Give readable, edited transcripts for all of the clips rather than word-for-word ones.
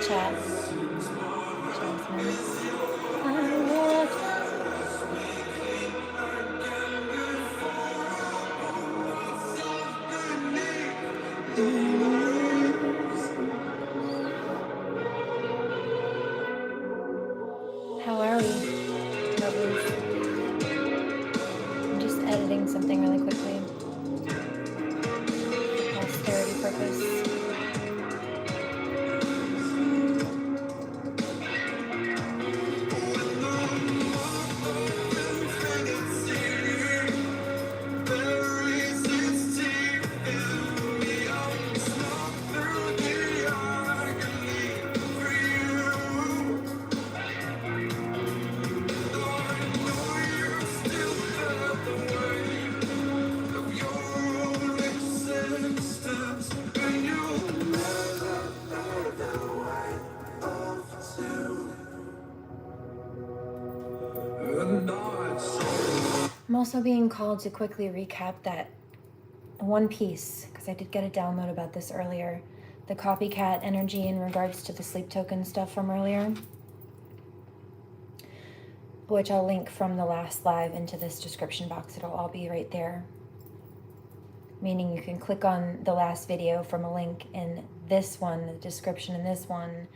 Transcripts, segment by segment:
chat. How are we, lovelies? I'm just editing something really quickly for posterity purpose. I'm also being called to quickly recap that one piece, because I did get a download about this earlier, the copycat energy in regards to the sleep token stuff from earlier, which I'll link from the last live into this description box. It'll all be right there. Meaning you can click on the last video from a link in this one, the description in this one,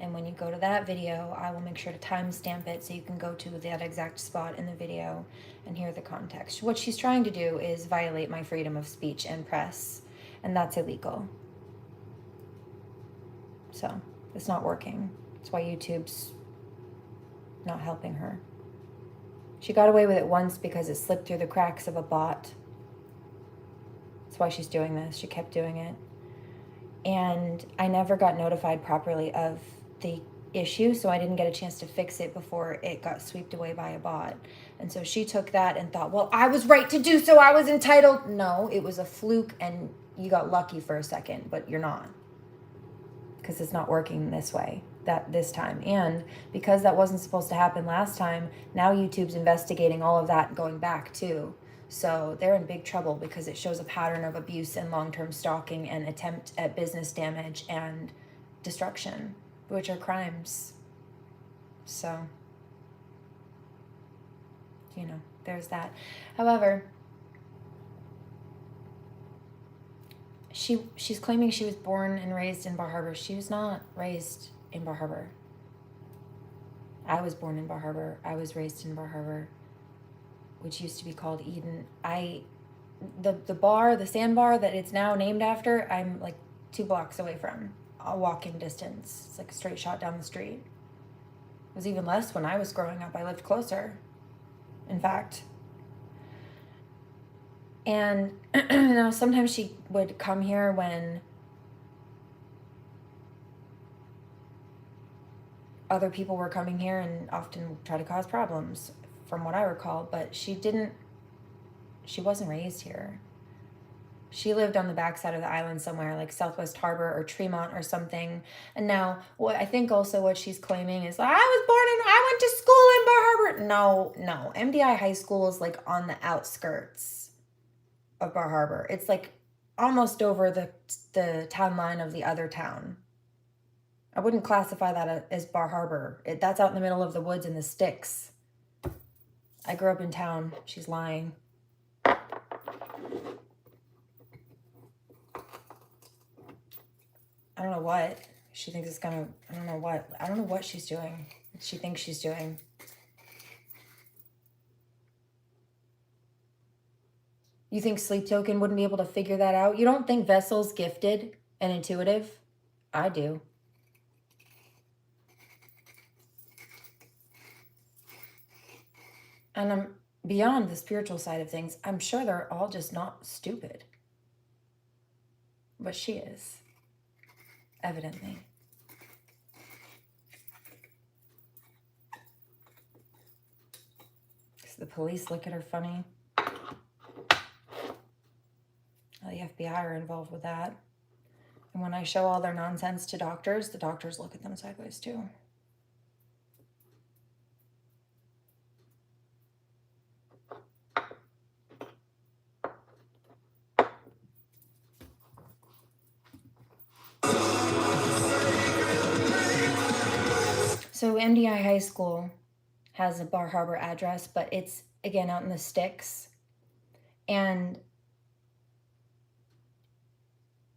and when you go to that video, I will make sure to timestamp it so you can go to that exact spot in the video and hear the context. What she's trying to do is violate my freedom of speech and press, and that's illegal. So it's not working. That's why YouTube's not helping her. She got away with it once because it slipped through the cracks of a bot. That's why she's doing this. She kept doing it. And I never got notified properly of the issue, so I didn't get a chance to fix it before it got swept away by a bot. And so she took that and thought, well, I was right to do so, I was entitled. No, it was a fluke and you got lucky for a second, but you're not. Because it's not working this way, this time. And because that wasn't supposed to happen last time, now YouTube's investigating all of that and going back too. So they're in big trouble because it shows a pattern of abuse and long-term stalking and attempt at business damage and destruction, which are crimes. So, you know, there's that. However, she's claiming she was born and raised in Bar Harbor. She was not raised in Bar Harbor. I was born in Bar Harbor. I was raised in Bar Harbor, which used to be called Eden. The bar, the sandbar that it's now named after, I'm like 2 blocks away from, a walking distance. It's like a straight shot down the street. It was even less when I was growing up. I lived closer, in fact. And you know, sometimes she would come here when other people were coming here and often try to cause problems, from what I recall, but she wasn't raised here. She lived on the backside of the island somewhere, like Southwest Harbor or Tremont or something. And now, what I think also what she's claiming is, I went to school in Bar Harbor. No. MDI High School is like on the outskirts of Bar Harbor. It's like almost over the town line of the other town. I wouldn't classify that as Bar Harbor. That's out in the middle of the woods and the sticks. I grew up in town. She's lying. I don't know what she thinks it's gonna, I don't know what she's doing. She thinks she's doing. You think Sleep Token wouldn't be able to figure that out? You don't think Vessel's gifted and intuitive? I do. And I'm beyond the spiritual side of things. I'm sure they're all just not stupid. But she is. Evidently. Does the police look at her funny? The FBI are involved with that. And when I show all their nonsense to doctors, the doctors look at them sideways too. So MDI High School has a Bar Harbor address, but it's, again, out in the sticks. And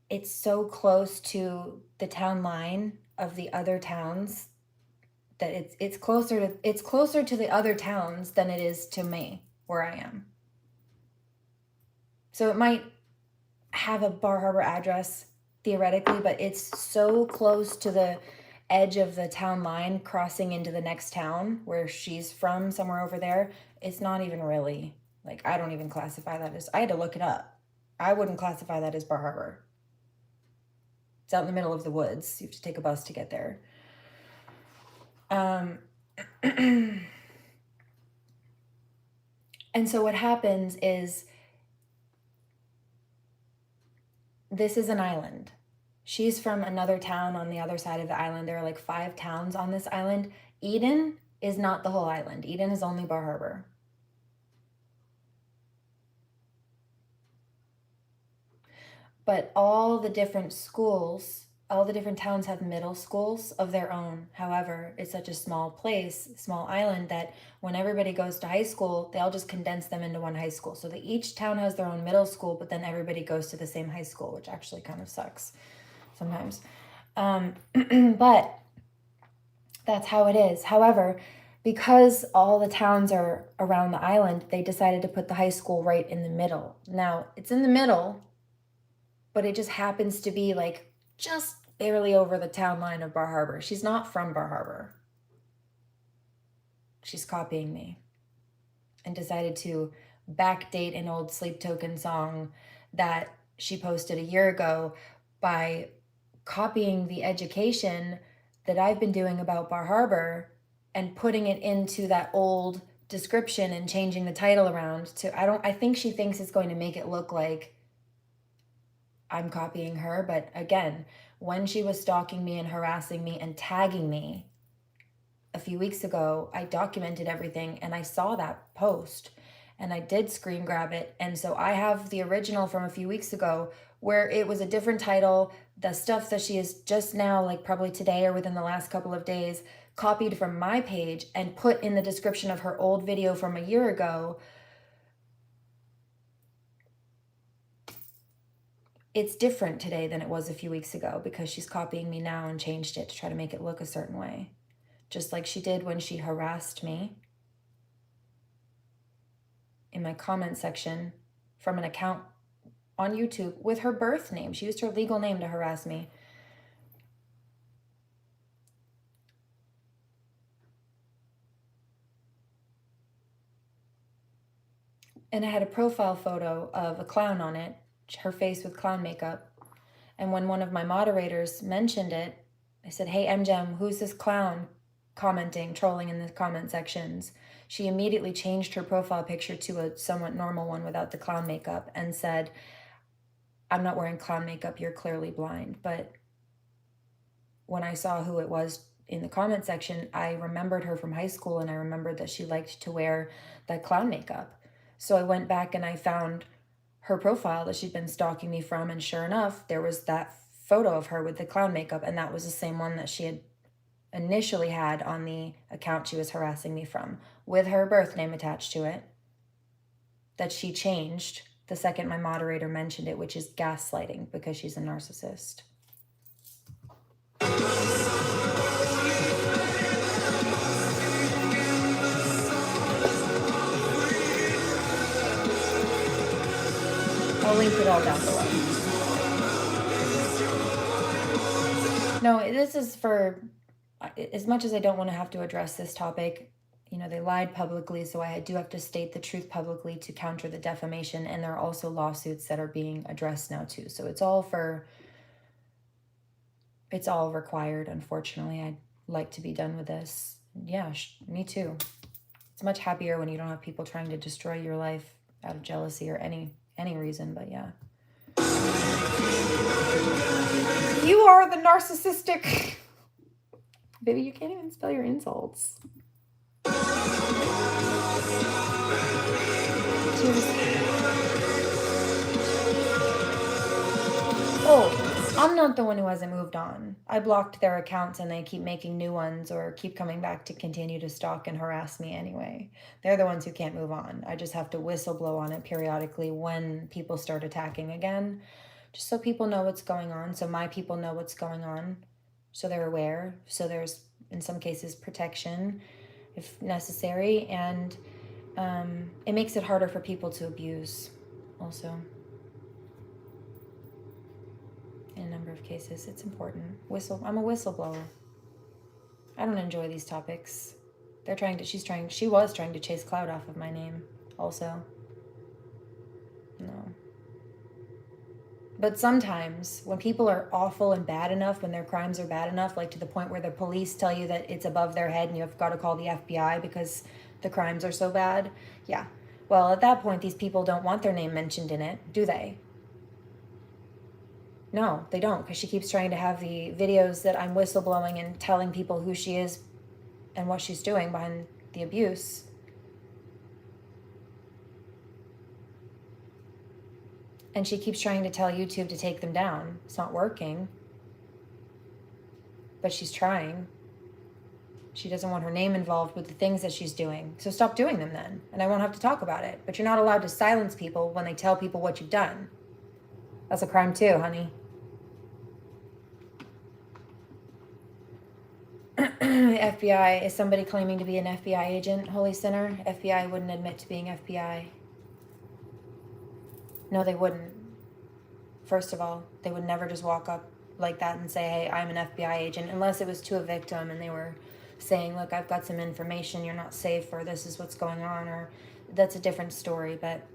it's so close to the town line of the other towns that it's closer to the other towns than it is to me, where I am. So it might have a Bar Harbor address theoretically, but it's so close to the edge of the town line crossing into the next town where she's from, somewhere over there. It's not even really, like, I don't even classify that as, I had to look it up. I wouldn't classify that as Bar Harbor. It's out in the middle of the woods. You have to take a bus to get there. And so what happens is, this is an island. She's from another town on the other side of the island. There are like 5 towns on this island. Eden is not the whole island. Eden is only Bar Harbor. But all the different schools, all the different towns have middle schools of their own. However, it's such a small place, small island, that when everybody goes to high school, they all just condense them into one high school. So that each town has their own middle school, but then everybody goes to the same high school, which actually kind of sucks sometimes. But that's how it is. However, because all the towns are around the island, they decided to put the high school right in the middle. Now, it's in the middle, but it just happens to be like just barely over the town line of Bar Harbor. She's not from Bar Harbor. She's copying me, and decided to backdate an old Sleep Token song that she posted a year ago by copying the education that I've been doing about Bar Harbor and putting it into that old description and changing the title around to, I think she thinks it's going to make it look like I'm copying her. But again, when she was stalking me and harassing me and tagging me a few weeks ago, I documented everything, and I saw that post and I did screen grab it. And so I have the original from a few weeks ago where it was a different title. The stuff that she is just now, like probably today or within the last couple of days, copied from my page and put in the description of her old video from a year ago. It's different today than it was a few weeks ago because she's copying me now and changed it to try to make it look a certain way. Just like she did when she harassed me in my comment section from an account on YouTube with her birth name. She used her legal name to harass me. And I had a profile photo of a clown on it, her face with clown makeup. And when one of my moderators mentioned it, I said, "Hey, MGem, who's this clown commenting, trolling in the comment sections?" She immediately changed her profile picture to a somewhat normal one without the clown makeup and said, "I'm not wearing clown makeup, you're clearly blind." But when I saw who it was in the comment section, I remembered her from high school, and I remembered that she liked to wear that clown makeup. So I went back and I found her profile that she'd been stalking me from, and sure enough, there was that photo of her with the clown makeup, and that was the same one that she had initially had on the account she was harassing me from, with her birth name attached to it, that she changed the second my moderator mentioned it, which is gaslighting because she's a narcissist. I'll link it all down below. No, this is for, as much as I don't want to have to address this topic, you know, they lied publicly, so I do have to state the truth publicly to counter the defamation, and there are also lawsuits that are being addressed now too. So it's all required, unfortunately. I'd like to be done with this. Yeah, me too. It's much happier when you don't have people trying to destroy your life out of jealousy or any reason, but yeah. You are the narcissistic. Baby, you can't even spell your insults. Oh, I'm not the one who hasn't moved on. I blocked their accounts and they keep making new ones or keep coming back to continue to stalk and harass me anyway. They're the ones who can't move on. I just have to whistleblow on it periodically when people start attacking again, just so people know what's going on, so my people know what's going on, so they're aware, so there's, in some cases, protection if necessary, and it makes it harder for people to abuse also. In a number of cases, it's important. I'm a whistleblower. I don't enjoy these topics. She was trying to chase clout off of my name also. No. But sometimes when people are awful and bad enough, when their crimes are bad enough, like to the point where the police tell you that it's above their head and you've got to call the FBI because the crimes are so bad. Yeah. Well, at that point, these people don't want their name mentioned in it, do they? No, they don't, because she keeps trying to have the videos that I'm whistleblowing and telling people who she is and what she's doing behind the abuse. And she keeps trying to tell YouTube to take them down. It's not working. But she's trying. She doesn't want her name involved with the things that she's doing. So stop doing them then, and I won't have to talk about it. But you're not allowed to silence people when they tell people what you've done. That's a crime too, honey. FBI, is somebody claiming to be an FBI agent, Holy Sinner? FBI wouldn't admit to being FBI. No, they wouldn't. First of all, they would never just walk up like that and say, hey, I'm an FBI agent, unless it was to a victim and they were saying, look, I've got some information, you're not safe, or this is what's going on, or that's a different story. But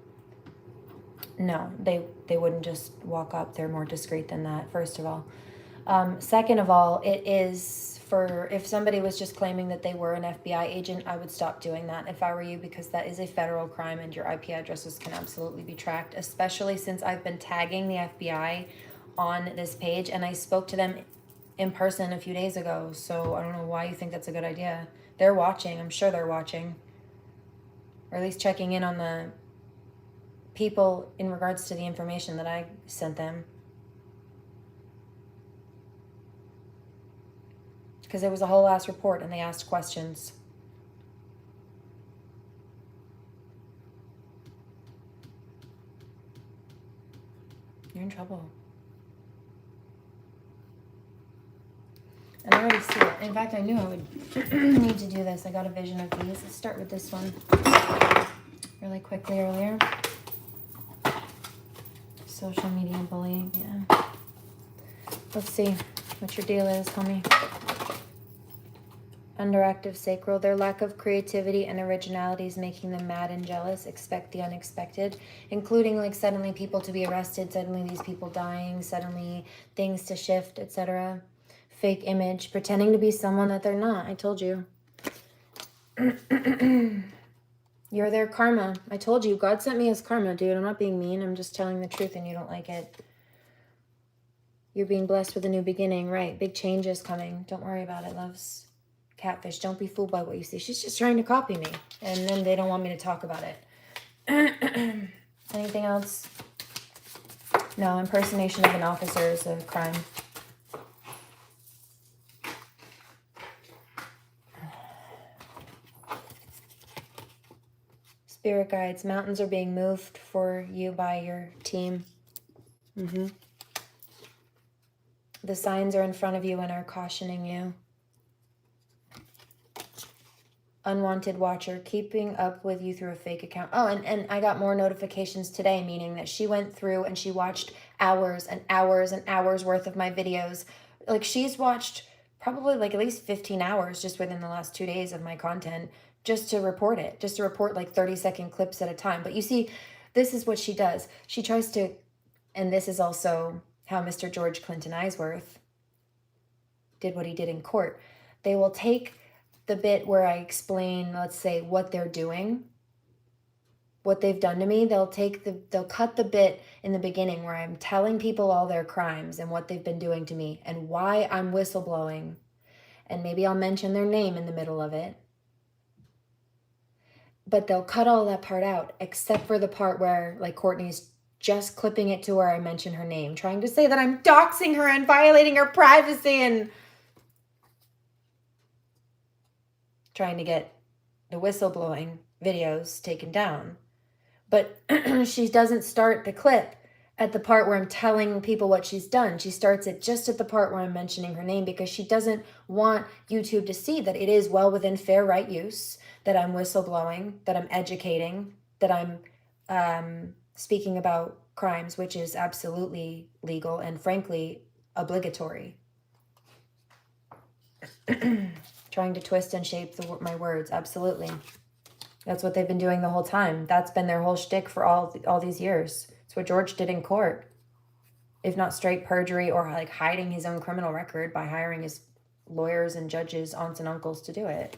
no, they wouldn't just walk up. They're more discreet than that, first of all. Second of all, it is if somebody was just claiming that they were an FBI agent, I would stop doing that if I were you, because that is a federal crime and your IP addresses can absolutely be tracked, especially since I've been tagging the FBI on this page and I spoke to them in person a few days ago. So I don't know why you think that's a good idea. They're watching. I'm sure they're watching, or at least checking in on the people in regards to the information that I sent them. Because there was a whole ass report and they asked questions. You're in trouble. And I already see it. In fact, I knew I would need to do this. I got a vision of these. Let's start with this one really quickly earlier. Social media bullying, yeah. Let's see what your deal is, homie. Underactive sacral. Their lack of creativity and originality is making them mad and jealous. Expect the unexpected, including like suddenly people to be arrested, suddenly these people dying, suddenly things to shift, etc. Fake image, pretending to be someone that they're not. I told you. You're their karma. I told you. God sent me as karma, dude. I'm not being mean. I'm just telling the truth and you don't like it. You're being blessed with a new beginning, right? Big changes coming. Don't worry about it, loves. Catfish, don't be fooled by what you see. She's just trying to copy me. And then they don't want me to talk about it. Anything else? No, impersonation of an officer is a crime. Spirit guides, mountains are being moved for you by your team. The signs are in front of you and are cautioning you. Unwanted watcher, keeping up with you through a fake account. Oh, and I got more notifications today, meaning that she went through and she watched hours and hours and hours worth of my videos. Like, she's watched probably like at least 15 hours just within the last 2 days of my content, just to report it, just to report like 30-second clips at a time. But you see, this is what she does. She tries to, and this is also how Mr. George Clinton Eisworth did what he did in court. They will take the bit where I explain, let's say, what they're doing, what they've done to me. They'll cut the bit in the beginning where I'm telling people all their crimes and what they've been doing to me and why I'm whistleblowing. And maybe I'll mention their name in the middle of it. But they'll cut all that part out, except for the part where, like, Courtney's just clipping it to where I mention her name, trying to say that I'm doxing her and violating her privacy and trying to get the whistleblowing videos taken down. But she doesn't start the clip at the part where I'm telling people what she's done. She starts it just at the part where I'm mentioning her name because she doesn't want YouTube to see that it is well within fair right use, that I'm whistleblowing, that I'm educating, that I'm speaking about crimes, which is absolutely legal and frankly obligatory. Trying to twist and shape my words, absolutely. That's what they've been doing the whole time. That's been their whole shtick for all these years. It's what George did in court. If not straight perjury or like hiding his own criminal record by hiring his lawyers and judges, aunts and uncles to do it.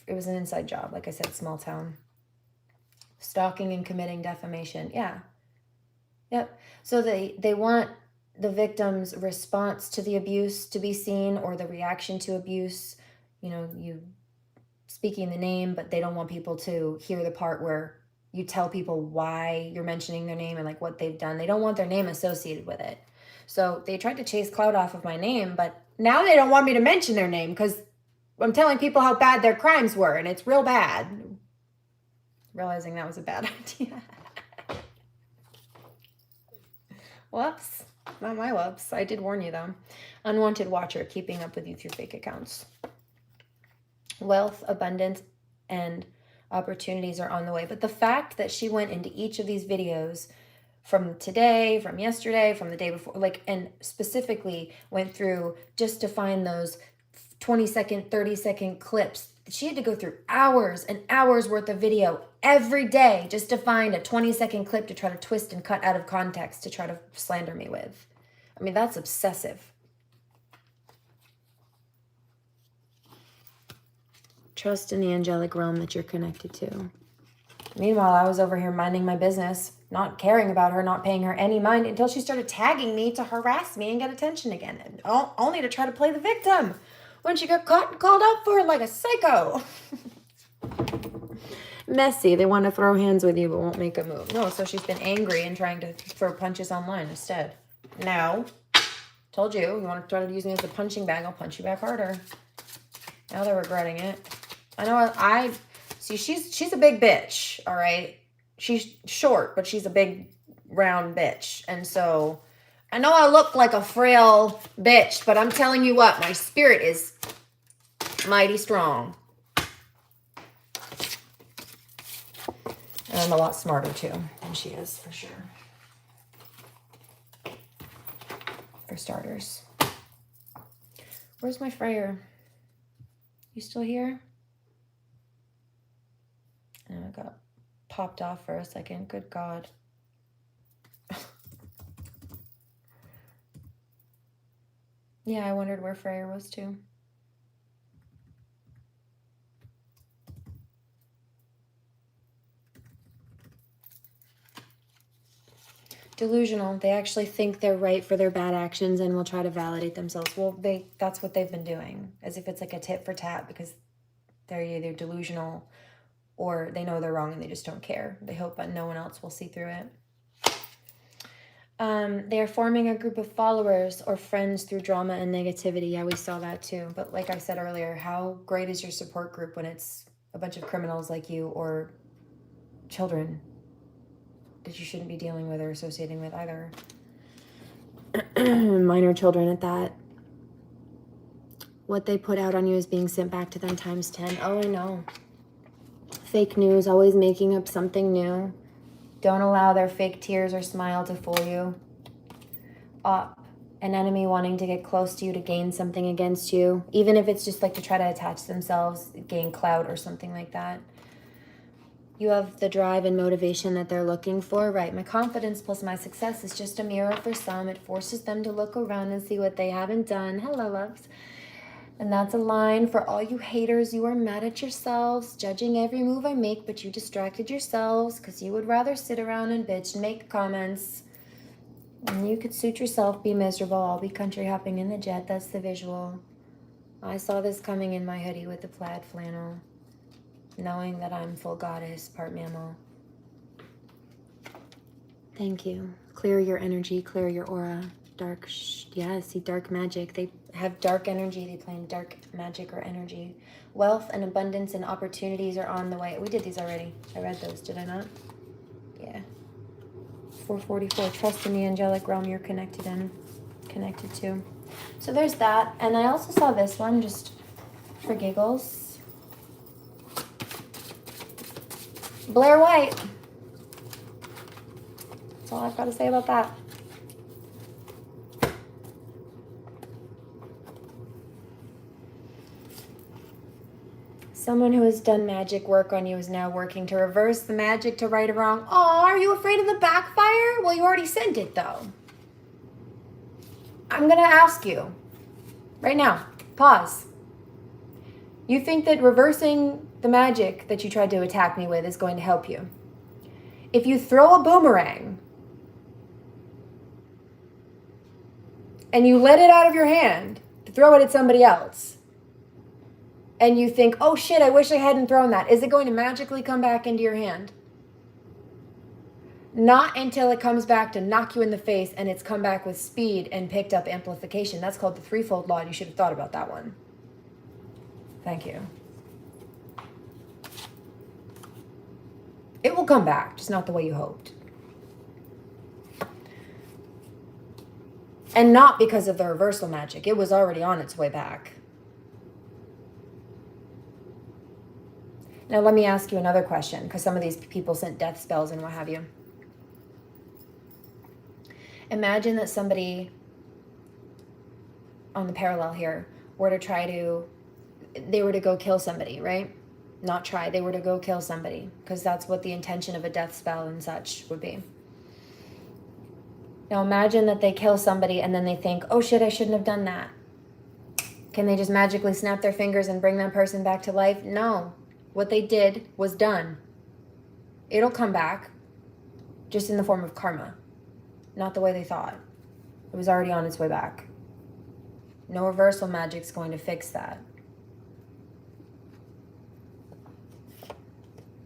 It was an inside job. Like I said, small town. Stalking and committing defamation. Yeah. Yep. So they want the victim's response to the abuse to be seen or the reaction to abuse. You know, you speaking the name, but they don't want people to hear the part where you tell people why you're mentioning their name and like what they've done. They don't want their name associated with it. So they tried to chase clout off of my name, but now they don't want me to mention their name because I'm telling people how bad their crimes were, and it's real bad. Realizing that was a bad idea. Whoops. Not my whoops. I did warn you though. Unwanted watcher, keeping up with you through fake accounts. Wealth, abundance, and opportunities are on the way. But the fact that she went into each of these videos from today, from yesterday, from the day before, like, and specifically went through just to find those 20-second, 30-second clips. She had to go through hours and hours worth of video every day just to find a 20-second clip to try to twist and cut out of context to try to slander me with. I mean, that's obsessive. Trust in the angelic realm that you're connected to. Meanwhile, I was over here minding my business, not caring about her, not paying her any mind until she started tagging me to harass me and get attention again. And only to try to play the victim when she got caught and called out for it like a psycho. Messy. They want to throw hands with you but won't make a move. No, so she's been angry and trying to throw punches online instead. No. Told you want to try to use me as a punching bag, I'll punch you back harder. Now they're regretting it. I know see, she's a big bitch, all right? She's short, but she's a big, round bitch. And so I know I look like a frail bitch, but I'm telling you what, my spirit is mighty strong. And I'm a lot smarter, too, than she is, for sure. For starters. Where's my Freyr? You still here? And I got popped off for a second. Good God. Yeah, I wondered where Freyr was too. Delusional. They actually think they're right for their bad actions and will try to validate themselves. Well, that's what they've been doing, as if it's like a tit for tat, because they're either delusional or they know they're wrong and they just don't care. They hope that no one else will see through it. They are forming a group of followers or friends through drama and negativity. Yeah, we saw that too. But like I said earlier, how great is your support group when it's a bunch of criminals like you or children that you shouldn't be dealing with or associating with either? Minor children at that. What they put out on you is being sent back to them times 10. Oh, I know. Fake news, always making up something new. Don't allow their fake tears or smile to fool you. An enemy wanting to get close to you to gain something against you, even if it's just like to try to attach themselves, gain clout or something like that. You have the drive and motivation that they're looking for, right? My confidence plus my success is just a mirror for some. It forces them to look around and see what they haven't done. Hello, loves. And that's a line for all you haters. You are mad at yourselves, judging every move I make, but you distracted yourselves because you would rather sit around and bitch and make comments. And you could suit yourself, be miserable. I'll be country hopping in the jet. That's the visual. I saw this coming in my hoodie with the plaid flannel, knowing that I'm full goddess, part mammal. Thank you. Clear your energy, clear your aura. Dark, yeah, see, dark magic. They have dark energy. They play in dark magic or energy. Wealth and abundance and opportunities are on the way. We did these already. I read those, did I not? Yeah. 444. Trust in the angelic realm you're connected to. So there's that. And I also saw this one just for giggles. Blair White. That's all I've got to say about that. Someone who has done magic work on you is now working to reverse the magic to right a wrong. Aw, are you afraid of the backfire? Well, you already sent it, though. I'm going to ask you right now. Pause. You think that reversing the magic that you tried to attack me with is going to help you? If you throw a boomerang and you let it out of your hand to throw it at somebody else, and you think, oh shit, I wish I hadn't thrown that, is it going to magically come back into your hand? Not until it comes back to knock you in the face and it's come back with speed and picked up amplification. That's called the threefold law, and you should have thought about that one. Thank you. It will come back, just not the way you hoped. And not because of the reversal magic. It was already on its way back. Now let me ask you another question, because some of these people sent death spells and what have you. Imagine that somebody on the parallel here were to they were to go kill somebody, right? Not try, they were to go kill somebody, because that's what the intention of a death spell and such would be. Now imagine that they kill somebody and then they think, oh shit, I shouldn't have done that. Can they just magically snap their fingers and bring that person back to life? No. What they did was done. It'll come back, just in the form of karma. Not the way they thought. It was already on its way back. No reversal magic's going to fix that.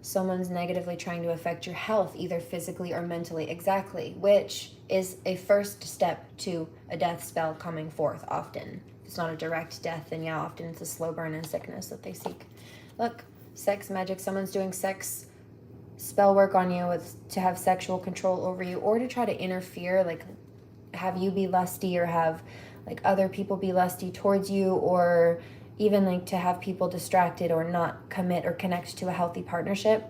Someone's negatively trying to affect your health, either physically or mentally. Exactly, which is a first step to a death spell coming forth often. If it's not a direct death, then yeah, often it's a slow burn and sickness that they seek. Look, sex magic, someone's doing sex spell work on you to have sexual control over you, or to try to interfere, like have you be lusty, or have like other people be lusty towards you, or even like to have people distracted or not commit or connect to a healthy partnership.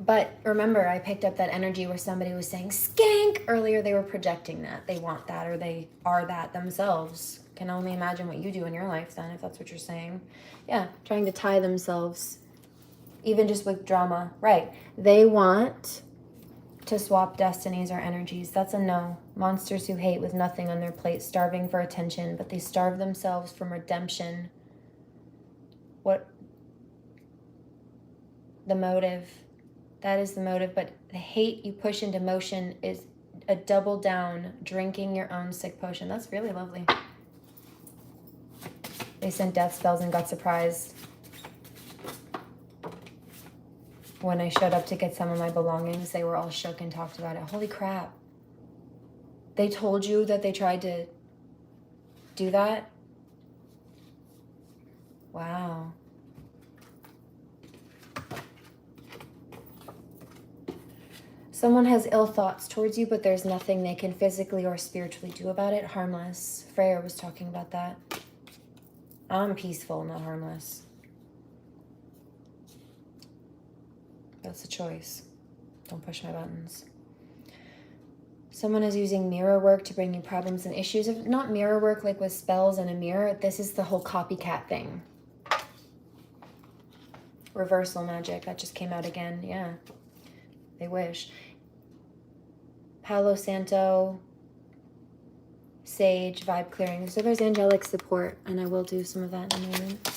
But remember, I picked up that energy where somebody was saying skank earlier. They were projecting that. They want that, or they are that themselves. Can only imagine what you do in your life then, if that's what you're saying. Yeah, trying to tie themselves, even just with drama. Right. They want to swap destinies or energies. That's a no. Monsters who hate with nothing on their plate, starving for attention, but they starve themselves from redemption. What? The motive. That is the motive, but the hate you push into motion is a double down, drinking your own sick potion. That's really lovely. They sent death spells and got surprised when I showed up to get some of my belongings. They were all shook and talked about it. Holy crap. They told you that they tried to do that? Wow. Someone has ill thoughts towards you, but there's nothing they can physically or spiritually do about it. Harmless. Freya was talking about that. I'm peaceful, not harmless. That's a choice. Don't push my buttons. Someone is using mirror work to bring you problems and issues. Not mirror work like with spells and a mirror. This is the whole copycat thing. Reversal magic. That just came out again. Yeah. They wish. Palo Santo, Sage, vibe clearing. So there's angelic support, and I will do some of that in a moment.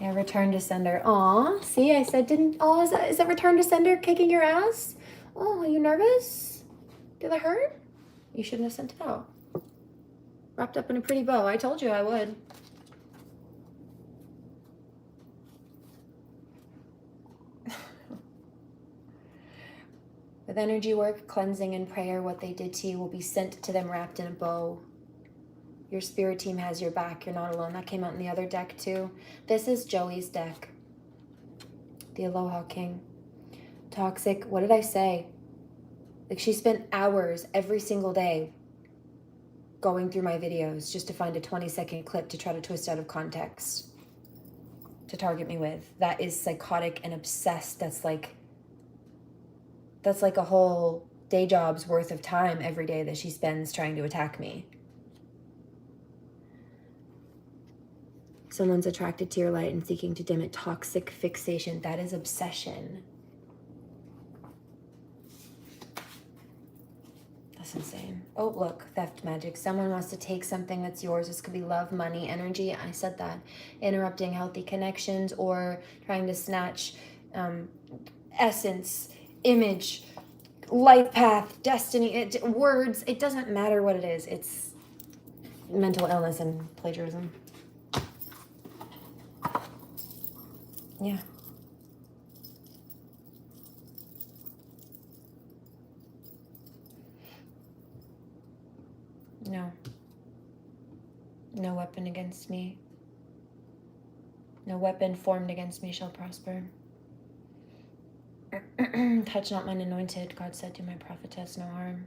Yeah, return to sender. Aw, see, I said didn't. Oh, is that return to sender kicking your ass? Oh, are you nervous? Did that hurt? You shouldn't have sent it out. Wrapped up in a pretty bow. I told you I would. With energy work, cleansing, and prayer, what they did to you will be sent to them wrapped in a bow. Your spirit team has your back. You're not alone. That came out in the other deck too. This is Joey's deck. The Aloha King. Toxic. What did I say? Like, she spent hours every single day going through my videos just to find a 20-second clip to try to twist out of context to target me with. That is psychotic and obsessed. That's like a whole day job's worth of time every day that she spends trying to attack me. Someone's attracted to your light and seeking to dim it. Toxic fixation. That is obsession. That's insane. Oh, look, theft magic. Someone wants to take something that's yours. This could be love, money, energy. I said that. Interrupting healthy connections or trying to snatch essence, image, life path, destiny, words. It doesn't matter what it is. It's mental illness and plagiarism. Yeah. No. No weapon against me. No weapon formed against me shall prosper. Touch not mine anointed. God said to my prophetess, no harm.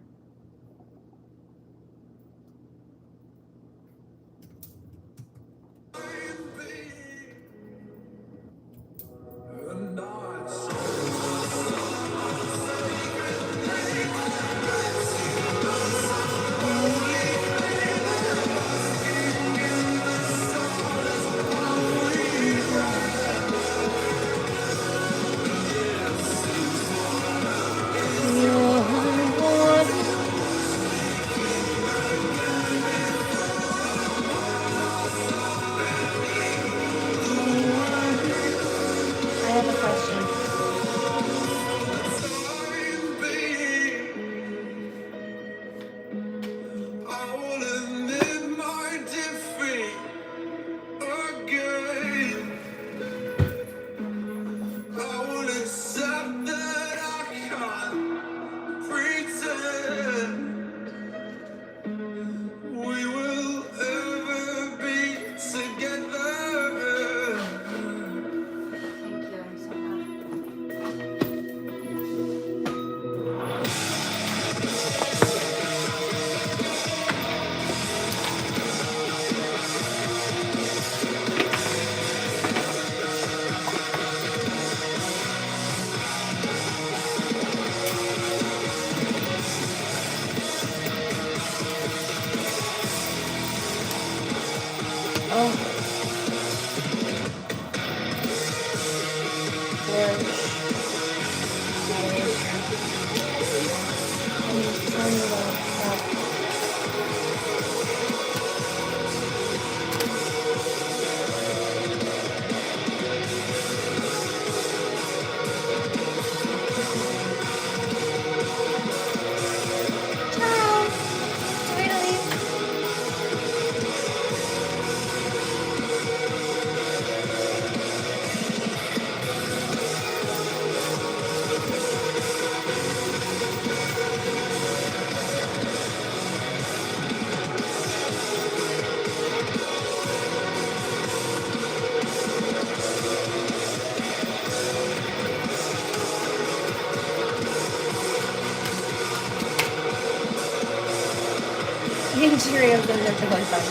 Cheerios and they're going funny.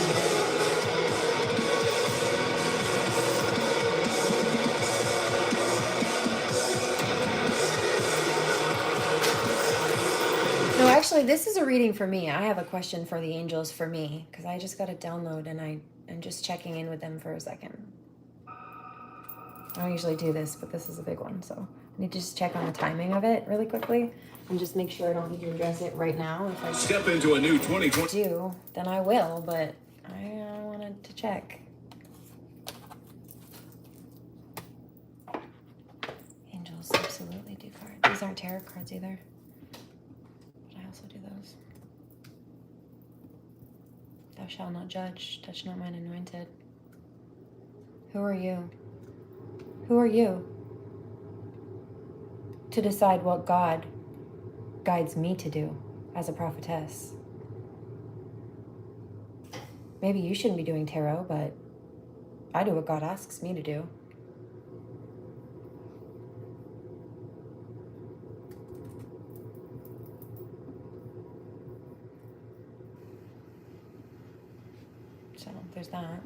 No, actually, this is a reading for me. I have a question for the angels for me because I just got a download and I'm just checking in with them for a second. I don't usually do this, but this is a big one, so I need to just check on the timing of it really quickly and just make sure I don't need to address it right now. If I step into a new 2020 do, then I will, but I wanted to check. Angels absolutely do cards. These aren't tarot cards either, but I also do those. Thou shalt not judge, touch not mine anointed. Who are you? Who are you to decide what God guides me to do as a prophetess. Maybe you shouldn't be doing tarot, but I do what God asks me to do. So there's that.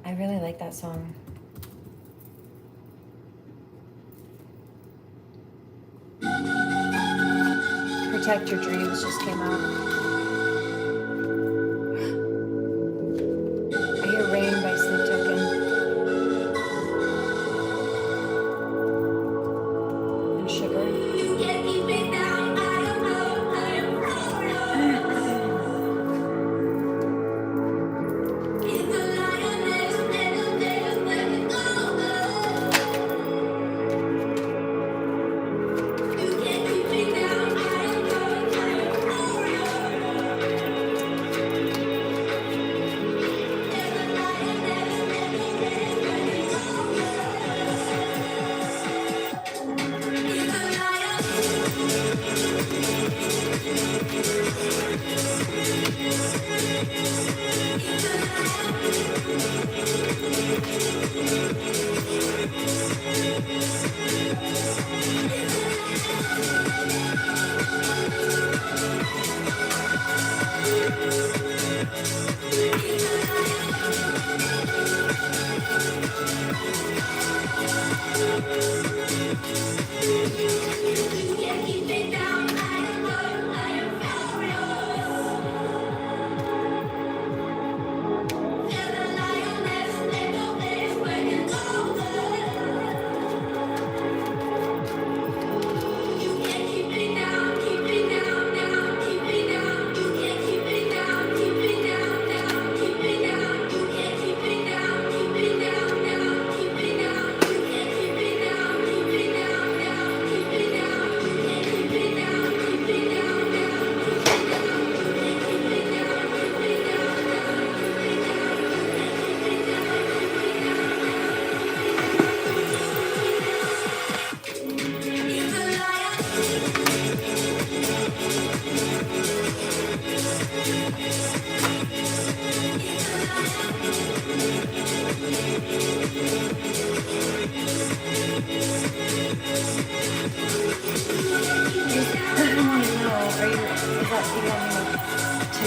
I really like that song. Protect Your Dreams just came out. I hear Rain by Sleep Token. And Sugar. You can't keep me down, I am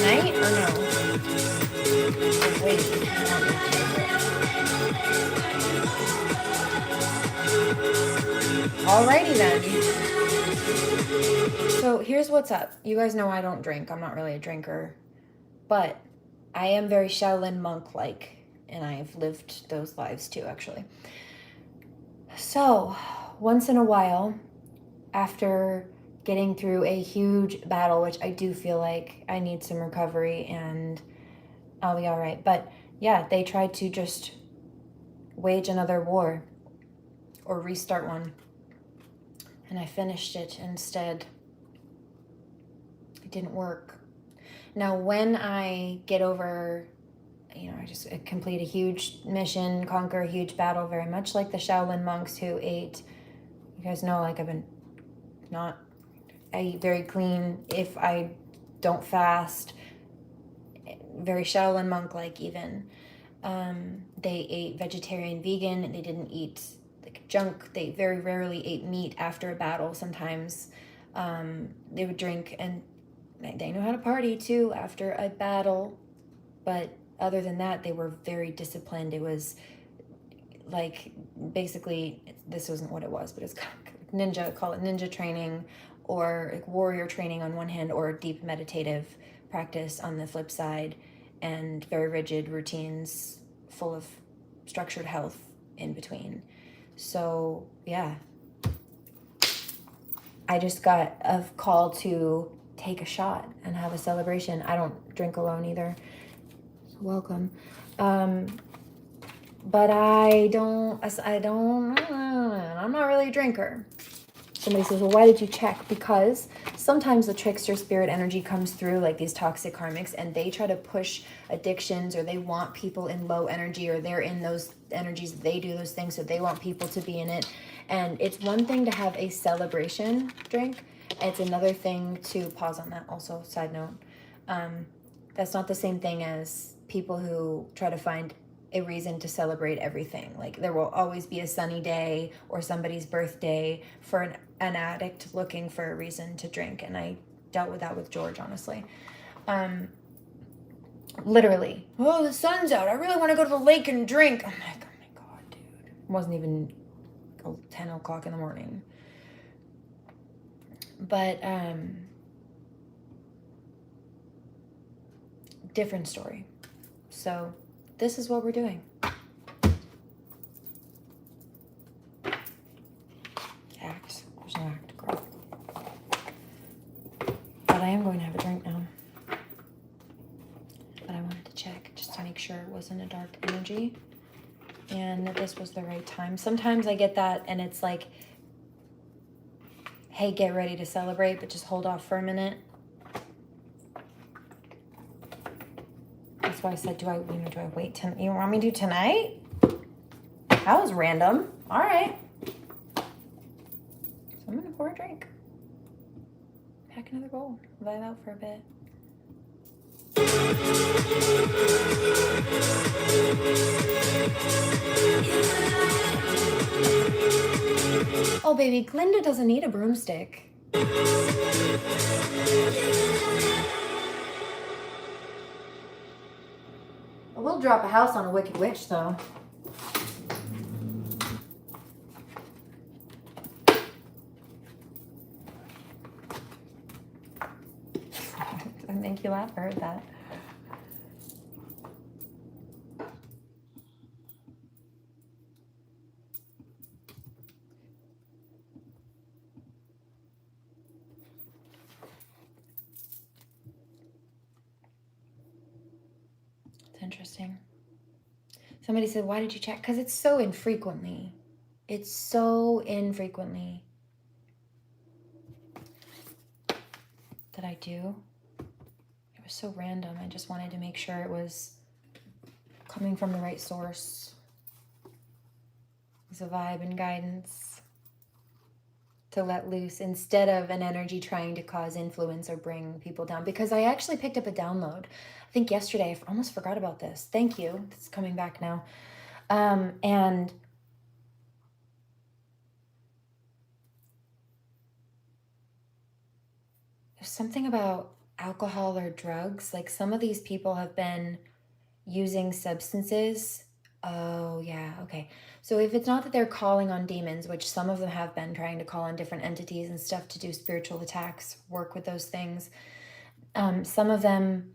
Tonight or no? Wait. Alrighty then. So here's what's up. You guys know I don't drink. I'm not really a drinker. But I am very Shaolin monk-like. And I've lived those lives too, actually. So, once in a while, after getting through a huge battle, which I do feel like I need some recovery and I'll be all right. But yeah, they tried to just wage another war or restart one. And I finished it instead. It didn't work. Now, when I get over, I just complete a huge mission, conquer a huge battle, very much like the Shaolin monks who ate, you guys know, like I eat very clean if I don't fast, very Shaolin monk-like even. They ate vegetarian, vegan, they didn't eat like junk, they very rarely ate meat after a battle. Sometimes they would drink, and they know how to party too after a battle, but other than that, they were very disciplined. It was like, basically, this wasn't what it was, but it's kind of ninja, call it ninja training, or like warrior training on one hand, or deep meditative practice on the flip side, and very rigid routines full of structured health in between. So yeah, I just got a call to take a shot and have a celebration. I don't drink alone either. So welcome. But I'm not really a drinker. Somebody says, well, why did you check? Because sometimes the trickster spirit energy comes through, like these toxic karmics, and they try to push addictions, or they want people in low energy, or they're in those energies, they do those things, so they want people to be in it. And it's one thing to have a celebration drink. It's another thing to pause on that also, side note. That's not the same thing as people who try to find a reason to celebrate everything. Like there will always be a sunny day or somebody's birthday for an addict looking for a reason to drink. And I dealt with that with George, honestly. Literally, oh, the sun's out, I really want to go to the lake and drink. I'm like, oh my God, dude. It wasn't even 10 o'clock in the morning. But different story. So this is what we're doing. Act. There's no act, girl. But I am going to have a drink now. But I wanted to check just to make sure it wasn't a dark energy and that this was the right time. Sometimes I get that and it's like, hey, get ready to celebrate, but just hold off for a minute. That's why I said, do I wait? You want me to do tonight? That was random. All right. So I'm going to pour a drink. Pack another bowl. Vibe out for a bit. Oh, baby, Glinda doesn't need a broomstick. I will drop a house on a wicked witch, though. I think you laugh. I heard that. It's interesting. Somebody said, why did you check? Because it's so infrequently. It's so infrequently that I do. It was so random. I just wanted to make sure it was coming from the right source. It was a vibe and guidance to let loose instead of an energy trying to cause influence or bring people down. Because I actually picked up a download. I think yesterday, I almost forgot about this. Thank you. It's coming back now. And there's something about alcohol or drugs. Like some of these people have been using substances. Oh, yeah. Okay. So if it's not that they're calling on demons, which some of them have been trying to call on different entities and stuff to do spiritual attacks, work with those things. Some of them,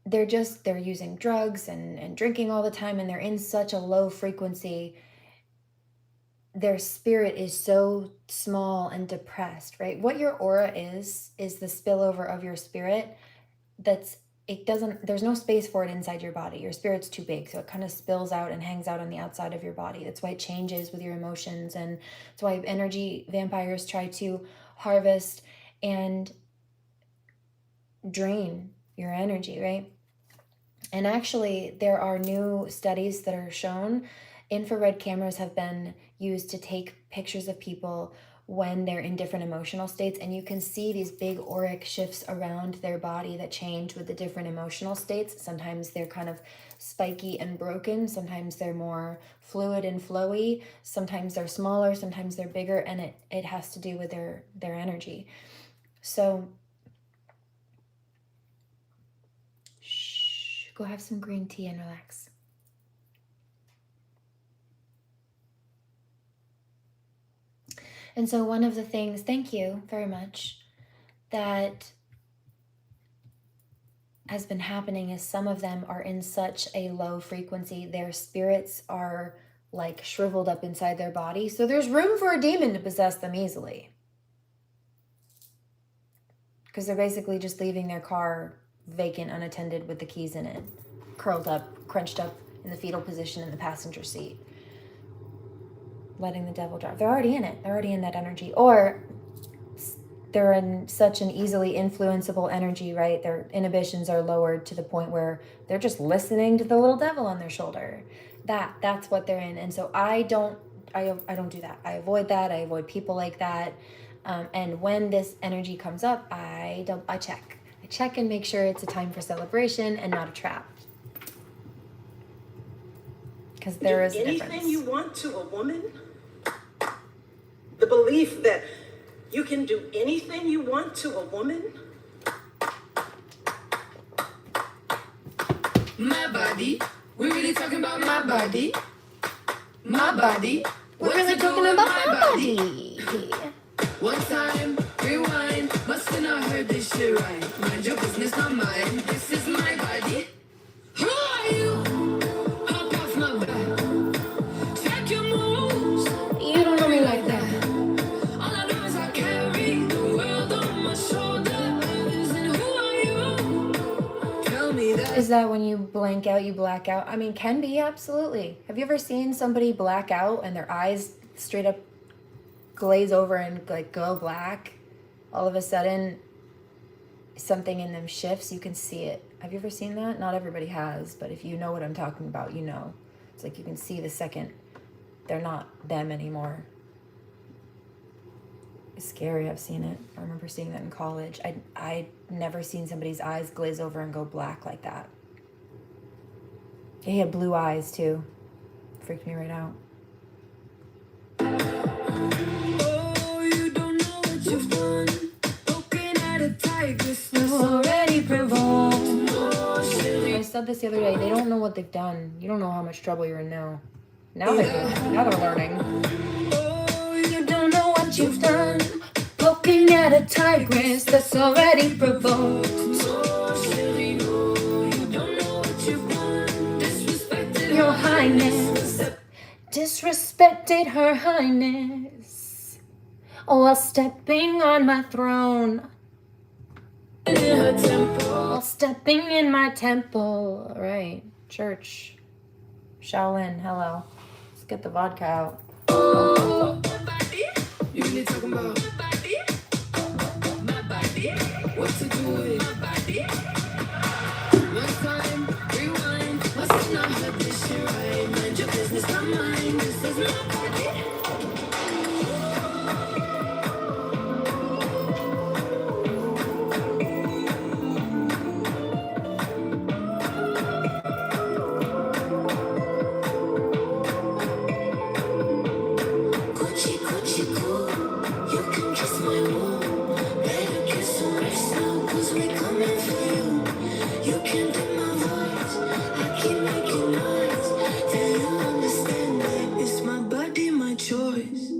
they're using drugs and drinking all the time, and they're in such a low frequency. Their spirit is so small and depressed, right? What your aura is the spillover of your spirit. There's no space for it inside your body. Your spirit's too big, so it kind of spills out and hangs out on the outside of your body. That's why it changes with your emotions, and that's why energy vampires try to harvest and drain your energy, right? And actually, there are new studies that are shown. Infrared cameras have been used to take pictures of people when they're in different emotional states, and you can see these big auric shifts around their body that change with the different emotional states. Sometimes they're kind of spiky and broken, sometimes they're more fluid and flowy, sometimes they're smaller, sometimes they're bigger, and it has to do with their energy. So go have some green tea and relax. And so one of the things, thank you very much, that has been happening is some of them are in such a low frequency, their spirits are like shriveled up inside their body. So there's room for a demon to possess them easily. Because they're basically just leaving their car vacant, unattended, with the keys in it, curled up, crunched up in the fetal position in the passenger seat. letting the devil drive. They're already in it. They're already in that energy. Or they're in such an easily influenceable energy, right? Their inhibitions are lowered to the point where they're just listening to the little devil on their shoulder. That's what they're in. And so I don't do that. I avoid that. I avoid people like that. And when this energy comes up, I check. I check and make sure it's a time for celebration and not a trap. Because there is a difference. Anything you want to a woman, the belief that you can do anything you want to a woman. My body, we're really talking about my body. My body, we're really talking about my body. One time, rewind, must have not heard this shit right. Mind your business, not mine. This is my body. Who are you? Hop off my back. Check your moves. You don't know me like that. All I know is I carry the world on my shoulders. And who are you? Tell me that. Is that when you blank out, you black out? I mean, can be, absolutely. Have you ever seen somebody black out and their eyes straight up glaze over and like go black? All of a sudden, something in them shifts. You can see it. Have you ever seen that? Not everybody has, but if you know what I'm talking about, you know. It's like you can see the second they're not them anymore. It's scary. I've seen it. I remember seeing that in college. I'd never seen somebody's eyes glaze over and go black like that. He had blue eyes too. Freaked me right out. Oh, you don't know what you've done. Poking at a tigress that's already provoked. I said this the other day. They don't know what they've done. You don't know how much trouble you're in now. Now they do. Now they're learning. Oh, you don't know what you've done. Poking at a tigress that's already provoked. You don't know what you've done. Disrespected Your Highness. Disrespected Her Highness while stepping on my throne. in her temple. While stepping in my temple. All right. Church. Shaolin. Hello. Let's get the vodka out. Oh, my body. You really talking about my body? My body. What to do with my body? One time, rewind. Must have not heard this shit right. Mind your business, not mine. This is my body. Coochie, coochie, cool. You can kiss my womb. Better kiss some rest now, 'cause we coming for you. You can do my voice. I keep making noise. Do you understand that it's my body, my choice?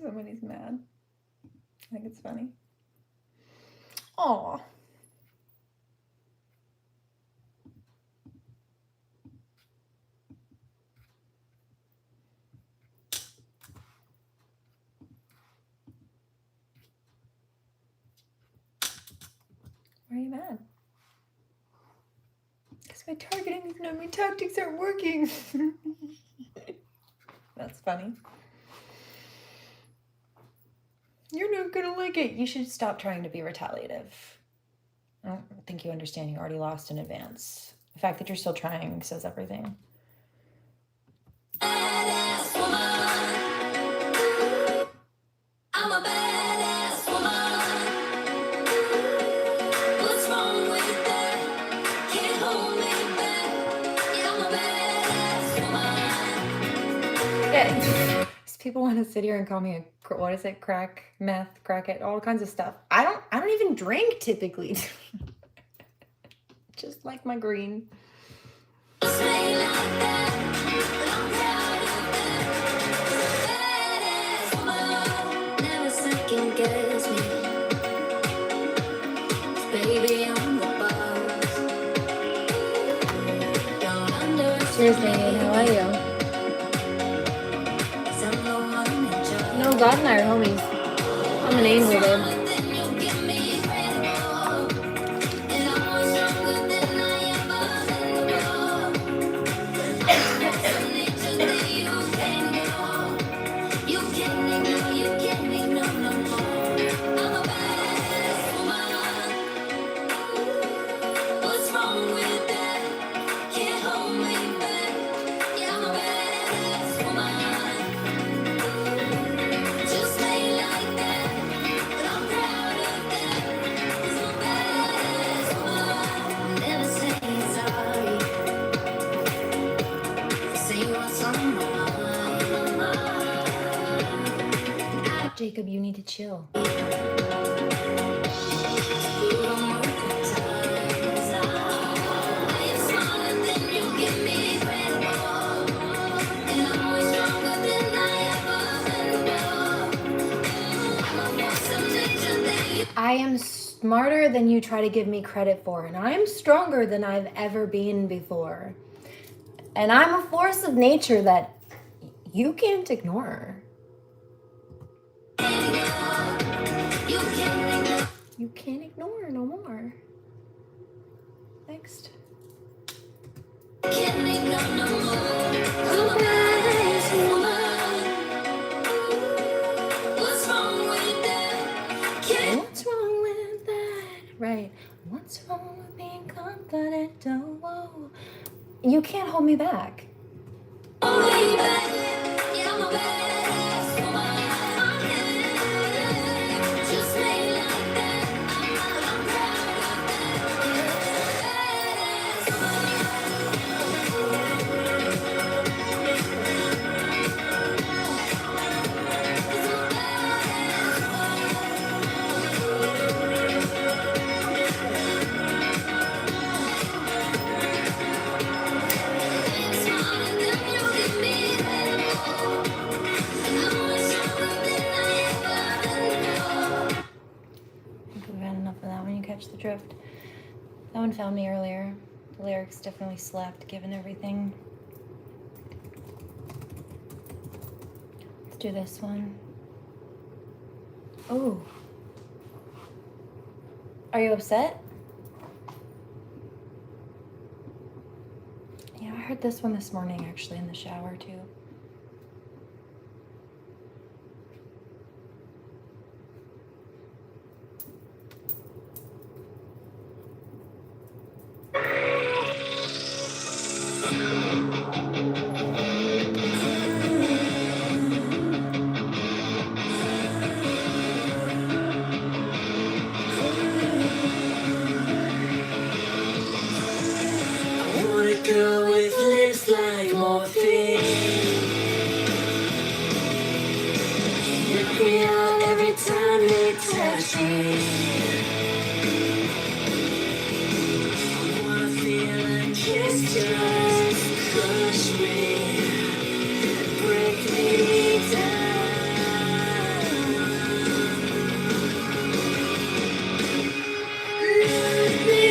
Somebody's mad. I think it's funny. Aw. Why are you mad? Because my targeting is not, my tactics aren't working. That's funny. You're not gonna like it. You should stop trying to be retaliative. I don't think you understand. You already lost in advance. The fact that you're still trying says everything. Badass woman. I'm a badass woman. What's wrong with that? Can't hold me back. Yeah, I'm a badass woman. Yeah. People want to sit here and call me a, what is it, crack, meth, crackhead, all kinds of stuff. I don't even drink typically. Just like my green. Say like that, but I'm proud of that. Badass woman. Never second guess me. Baby, I'm the boss. Don't understand. Cheers, Megan. How are you? God and I are homies. I'm an angel, babe. Jacob, you need to chill. I am smarter than you try to give me credit for, and I'm stronger than I've ever been before. And I'm a force of nature that you can't ignore. You can't ignore no more. Next. Can't ignore no more. What's wrong with that? What's wrong with that? Right. What's wrong with being confident? Oh, whoa. You can't hold me back. The drift. That one found me earlier. The lyrics definitely slept, given everything. Let's do this one. Oh. Are you upset? Yeah, I heard this one this morning, actually, in the shower, too. Girl with lips like morphine. Knock me out every time they touch me. I wanna feel a kiss just crush me, break me down. Look me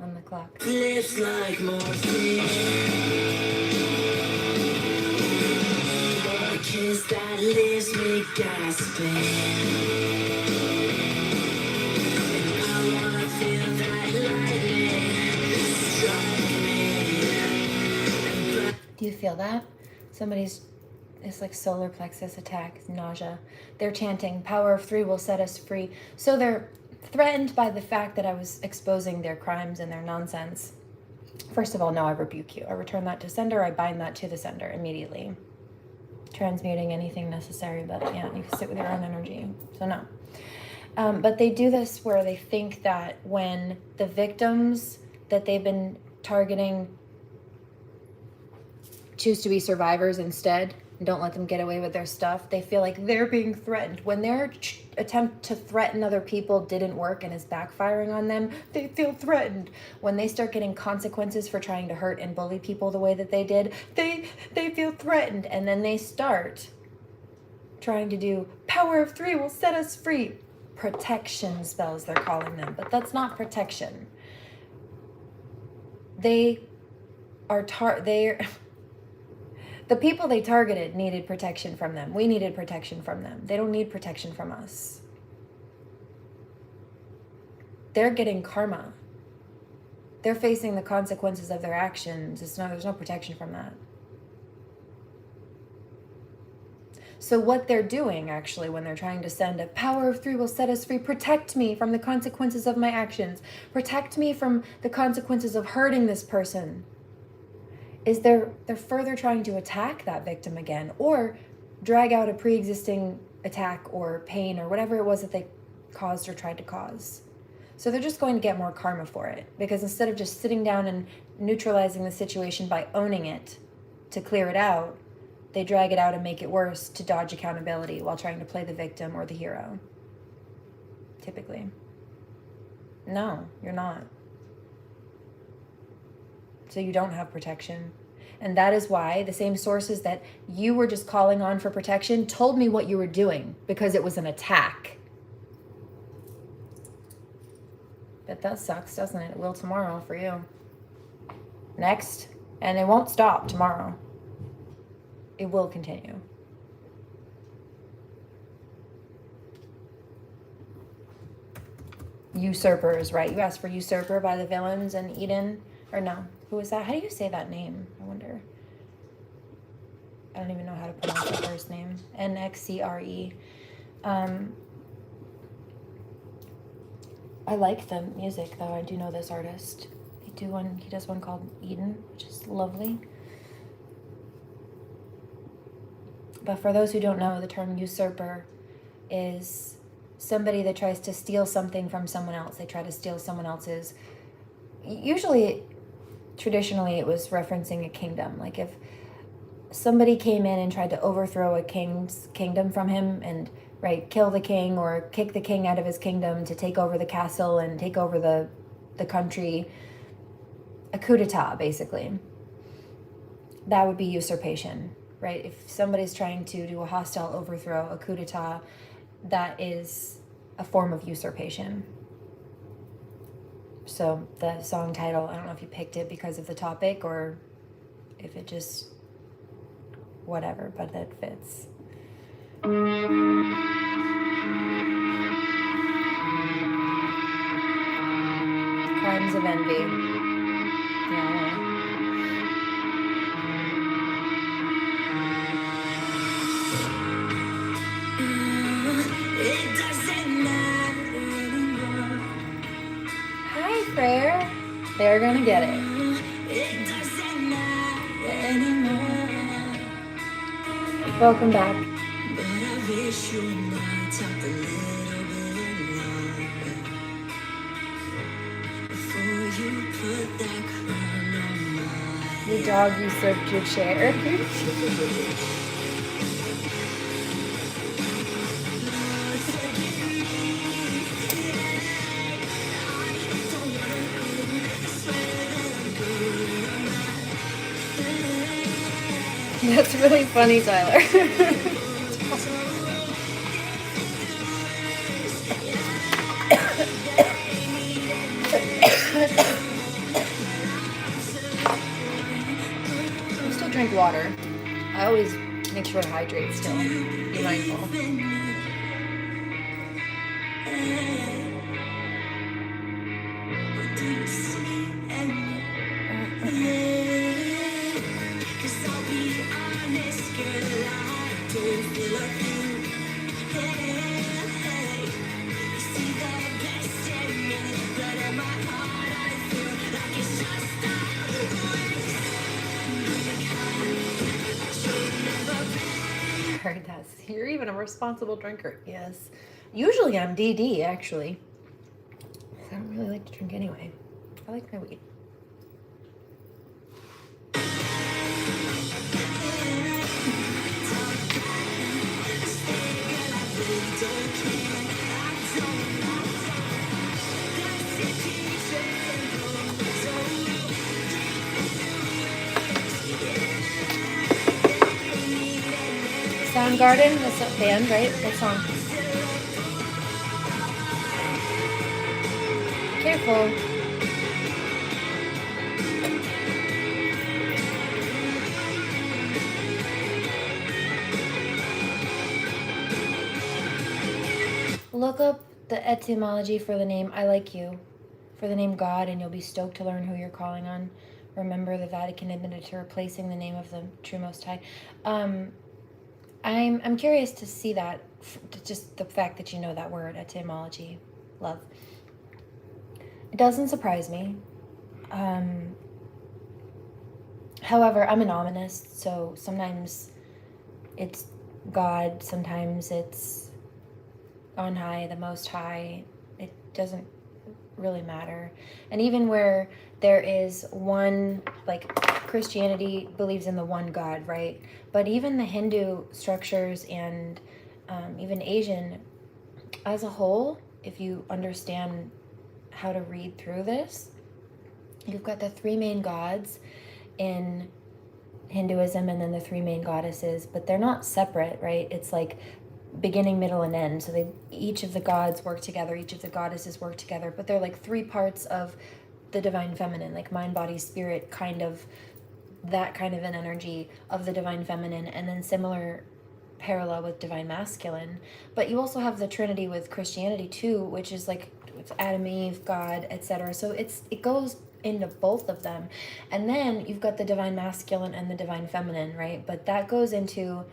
on the clock. lips like morphine. A kiss that leaves me gasping. And I wanna feel that lightning strike me. Do you feel that? It's like solar plexus attack, nausea. They're chanting, power of 3 will set us free. So they're threatened by the fact that I was exposing their crimes and their nonsense. First of all, no, I rebuke you. I return that to sender. I bind that to the sender immediately. Transmuting anything necessary, but yeah, you can sit with your own energy. So no. But they do this where they think that when the victims that they've been targeting choose to be survivors instead, Don't let them get away with their stuff. They feel like they're being threatened. When their attempt to threaten other people didn't work and is backfiring on them, they feel threatened. When they start getting consequences for trying to hurt and bully people the way that they did, they feel threatened. And then they start trying to do power of 3 will set us free. Protection spells, they're calling them. But that's not protection. They are the people they targeted needed protection from them. We needed protection from them. They don't need protection from us. They're getting karma. They're facing the consequences of their actions. There's no protection from that. So what they're doing, actually, when they're trying to send a power of 3 will set us free, protect me from the consequences of my actions, protect me from the consequences of hurting this person, is they're further trying to attack that victim again, or drag out a pre-existing attack or pain or whatever it was that they caused or tried to cause. So they're just going to get more karma for it, because instead of just sitting down and neutralizing the situation by owning it to clear it out, they drag it out and make it worse to dodge accountability while trying to play the victim or the hero. Typically. No, you're not. So you don't have protection. And that is why the same sources that you were just calling on for protection told me what you were doing, because it was an attack. But that sucks, doesn't it? It will tomorrow for you. Next. And it won't stop tomorrow. It will continue. Usurpers, right? You asked for usurper by the villains and Eden. Or no, who is that? How do you say that name? I wonder. I don't even know how to pronounce the first name. NXCRE. I like the music, though. I do know this artist. He does one called Eden, which is lovely. But for those who don't know, the term usurper is somebody that tries to steal something from someone else. They try to steal someone else's. Usually, traditionally, it was referencing a kingdom. Like if somebody came in and tried to overthrow a king's kingdom from him and, right, kill the king or kick the king out of his kingdom to take over the castle and take over the country, a coup d'etat, basically. That would be usurpation. Right? If somebody's trying to do a hostile overthrow, a coup d'etat, that is a form of usurpation. So the song title, I don't know if you picked it because of the topic or if it just, whatever, but it fits. Crimes of envy. Yeah. Prayer, they're gonna get it. Welcome back. The dog usurped your chair. That's really funny, Tyler. I still drink water. I always make sure to hydrate still. Be mindful. Heard that. You're even a responsible drinker. Yes. Usually I'm DD, actually. I don't really like to drink anyway. I like my weed. Soundgarden, that's a band, right? What song? Careful. Look up the etymology for the name I like you, for the name God, and you'll be stoked to learn who you're calling on. Remember, the Vatican admitted to replacing the name of the true Most High. I'm curious to see that, just the fact that you know that word, etymology, love. It doesn't surprise me. However, I'm an ominist, so sometimes it's God, sometimes it's on high, the Most High. It doesn't really matter. And even where there is one, like Christianity believes in the one God, right? But even the Hindu structures and even Asian as a whole, if you understand how to read through this, you've got the three main gods in Hinduism and then the three main goddesses, but they're not separate, right? It's like beginning, middle, and end. So each of the gods work together, each of the goddesses work together, but they're like three parts of the divine feminine, like mind, body, spirit, kind of that kind of an energy of the divine feminine, and then similar parallel with divine masculine. But you also have the Trinity with Christianity too, which is like it's Adam, Eve, God, etc. So it goes into both of them. And then you've got the divine masculine and the divine feminine, right? But that goes into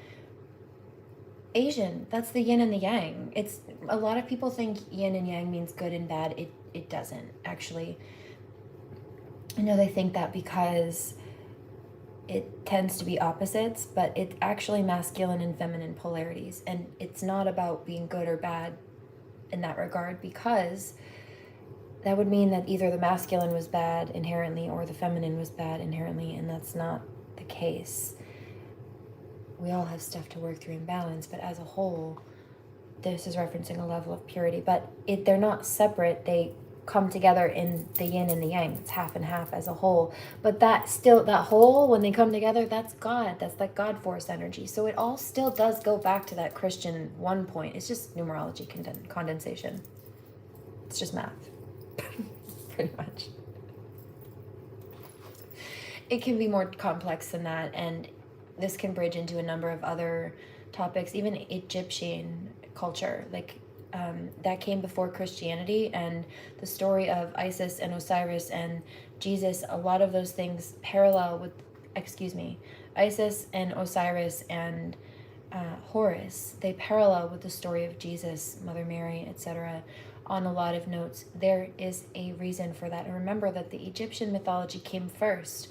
Asian. That's the yin and the yang. It's a lot of people think yin and yang means good and bad. It doesn't actually. I know they think that because it tends to be opposites, but it's actually masculine and feminine polarities, and it's not about being good or bad in that regard, because that would mean that either the masculine was bad inherently or the feminine was bad inherently, and that's not the case. We all have stuff to work through in balance, but as a whole, this is referencing a level of purity. But they're not separate. They come together in the yin and the yang. It's half and half as a whole. But that whole, when they come together, that's God. That's like God force energy. So it all still does go back to that Christian one point. It's just numerology condensation. It's just math. Pretty much. It can be more complex than that, and this can bridge into a number of other topics, even Egyptian culture, like that came before Christianity, and the story of Isis and Osiris and Jesus, a lot of those things parallel with, Isis and Osiris and Horus, they parallel with the story of Jesus, Mother Mary, etc. on a lot of notes. There is a reason for that. And remember that the Egyptian mythology came first.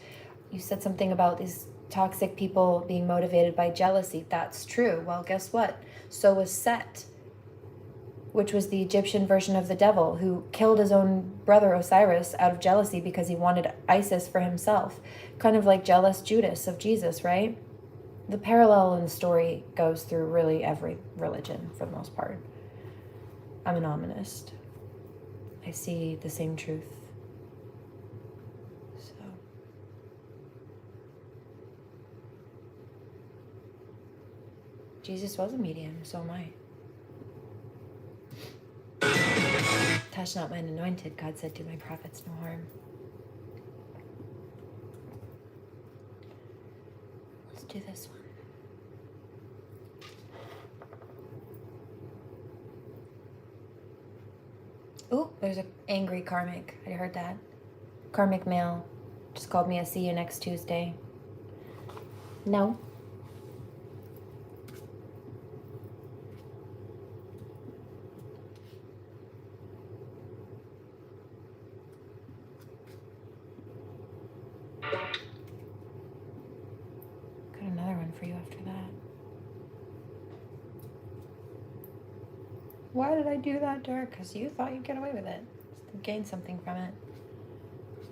You said something about these toxic people being motivated by jealousy. That's true. Well, guess what? So was Set, which was the Egyptian version of the devil, who killed his own brother Osiris out of jealousy because he wanted Isis for himself. Kind of like jealous Judas of Jesus, right? The parallel in the story goes through really every religion for the most part. I'm an ominist. I see the same truth. So Jesus was a medium, so am I. Touch not mine anointed, God said, do my prophets no harm. Let's do this one. Ooh, there's an angry karmic. I heard that. Karmic male just called me a see you next Tuesday. No. Got another one for you after that. Why did I do that, Dirk? Because you thought you'd get away with it. Gain something from it.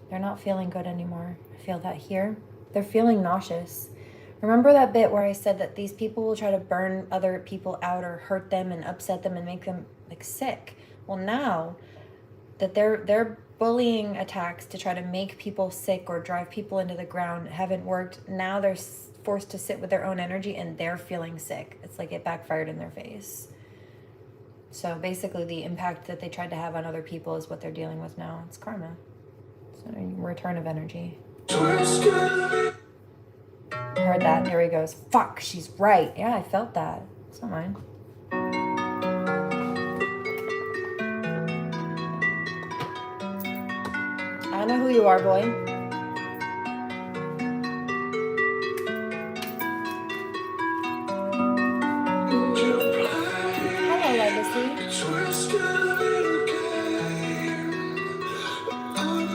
They're not feeling good anymore. I feel that here. They're feeling nauseous. Remember that bit where I said that these people will try to burn other people out or hurt them and upset them and make them like sick? Well, now that they're bullying attacks to try to make people sick or drive people into the ground haven't worked. Now they're forced to sit with their own energy and they're feeling sick. It's like it backfired in their face. So basically the impact that they tried to have on other people is what they're dealing with now. It's karma. It's a return of energy. Heard that. There he goes. Fuck, she's right. Yeah, I felt that. It's not mine. I know who you are, boy. Hello, Legacy.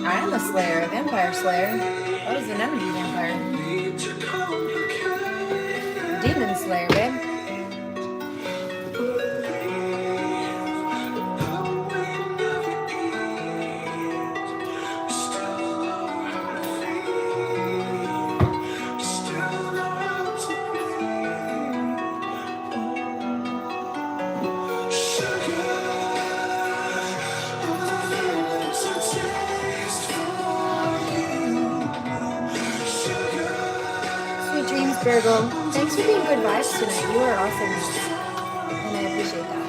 I am a slayer, a vampire slayer. What is an energy vampire? Demon slayer, babe. Virgo, thanks for being good vibes tonight. You are awesome. And I appreciate that.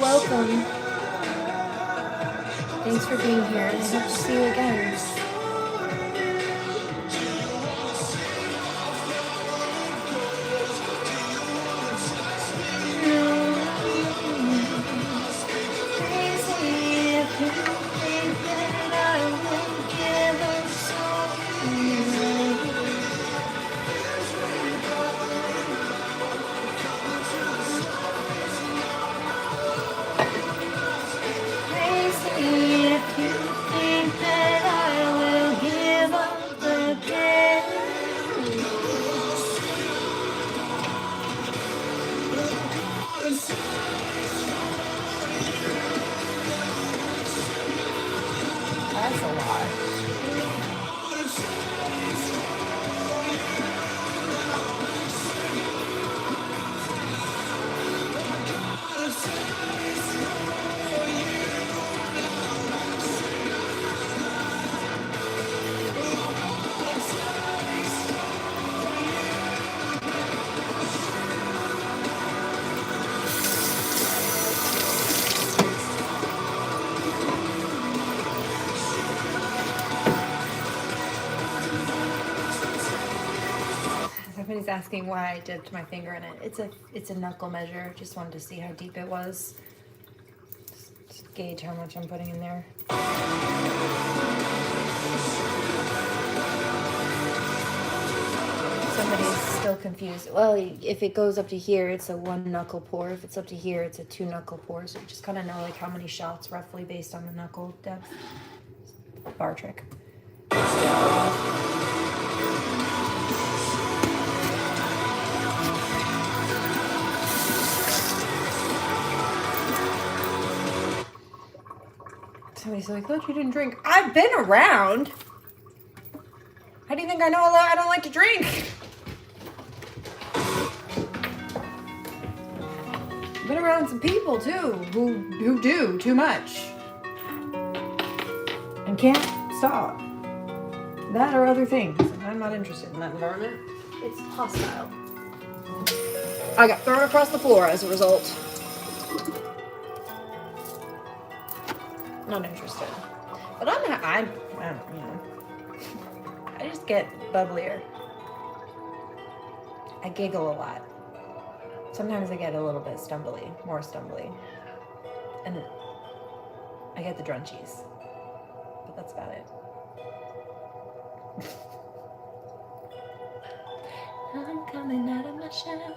Welcome. Thanks for being here. I hope to see you again. That's a lot. Somebody's asking why I dipped my finger in it. It's a knuckle measure. Just wanted to see how deep it was. Just gauge how much I'm putting in there. Somebody's still confused. Well, if it goes up to here, it's a 1 knuckle pour. If it's up to here, it's a 2 knuckle pour. So you just kind of know like how many shots roughly based on the knuckle depth. Bar trick. Somebody's like, look, you didn't drink. I've been around. How do you think I know I don't like to drink? I've been around some people too who do too much and can't stop. That or other things. I'm not interested in that environment. It's hostile. I got thrown across the floor as a result. Not interested. But I don't, you know. I just get bubblier. I giggle a lot. Sometimes I get a little bit stumbly, more stumbly. And I get the drunchies. But that's about it. I'm coming out of my shower.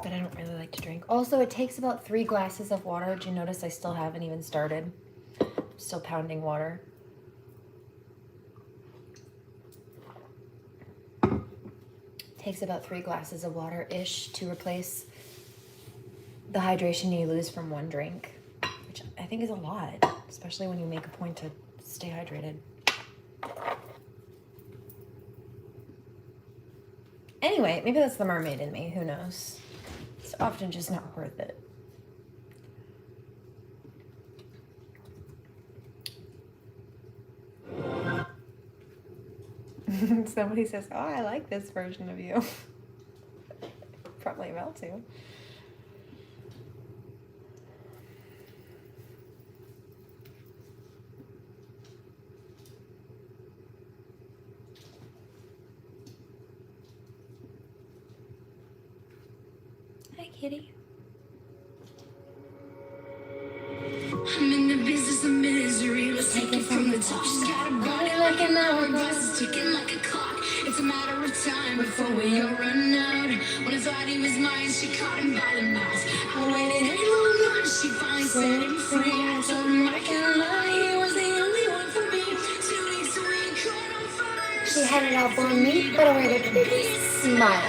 But I don't really like to drink. Also, it takes about 3 glasses of water. Did you notice I still haven't even started? I'm still pounding water. It takes about 3 glasses of water-ish to replace the hydration you lose from 1 drink, which I think is a lot, especially when you make a point to stay hydrated. Anyway, maybe that's the mermaid in me. Who knows? It's often just not worth it. Somebody says, oh, I like this version of you. Probably about to. Hi, kitty. I'm in the business of misery. Let's take it from the top. She's got a body like an hourglass, ticking like a clock. It's a matter of time before we all run out. When I thought he was mine, she caught him by the mouth. I waited 8 long months, she finally set him free. I told him I can't lie, he was the only one for me. 2 weeks a week, caught on fire. She had it all for me, but I wear a big smile.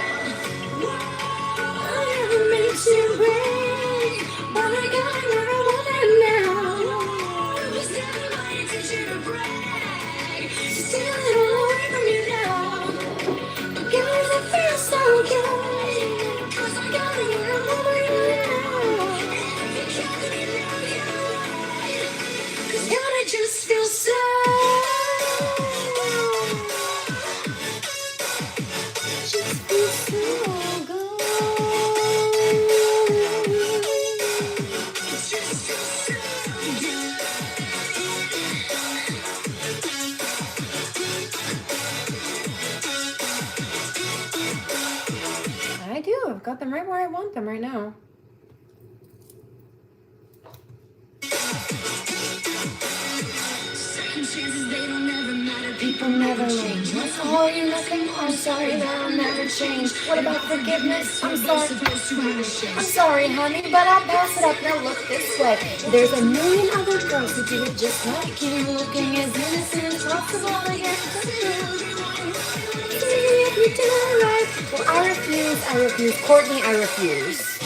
I never meant to break, but I got where I want it now. It was never my intention to brag, steal it all away from you now. But guys, it feels so good, 'cause I got it where I want it now. And if you can't let me know you're right, 'cause God, I just feel so just feel so good. I do. I've got them right where I want them right now. Second chances, they don't ever matter. People never change. Once I owe you nothing, I'm sorry, that'll never change. What about forgiveness? I'm sorry. I'm sorry, honey, but I'll pass it up. Now look this way. There's a million other girls who do it just like you, looking as innocent as possible against the truth. If you do it right, well, I refuse. Courtney, I refuse. I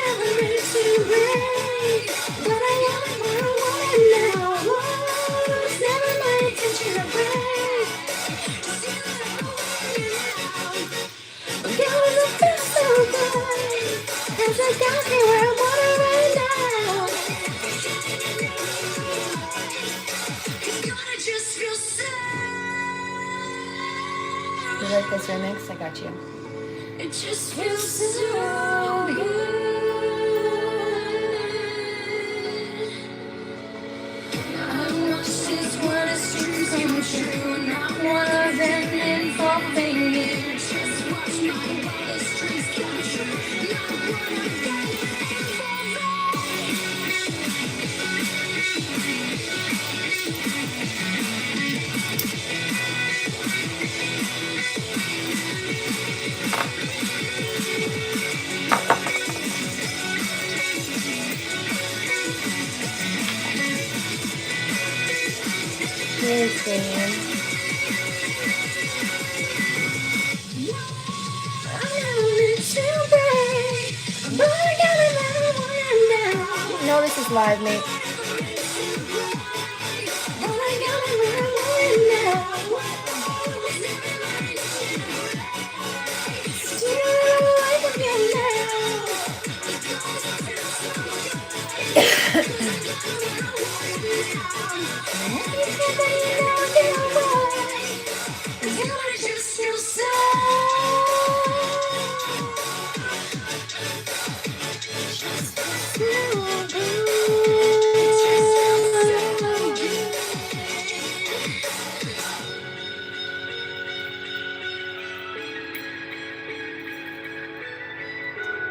never meant to break, but I am where I want it now. Whoa, it's never my intention to break. But God, it feels so good, 'cause I got me where I want it right now. 'Cause God, I just feel so. You like this remix? I got you. It just feels so good. I watched his wildest dreams come true, and not one of them involving you. Just watch my wildest dreams come true, not one of them involving you. Cheers, Damien. I never meant to break, but I got it where I want it now. No, this is live, mate. But I got it where I want it now. Steal it away from you now.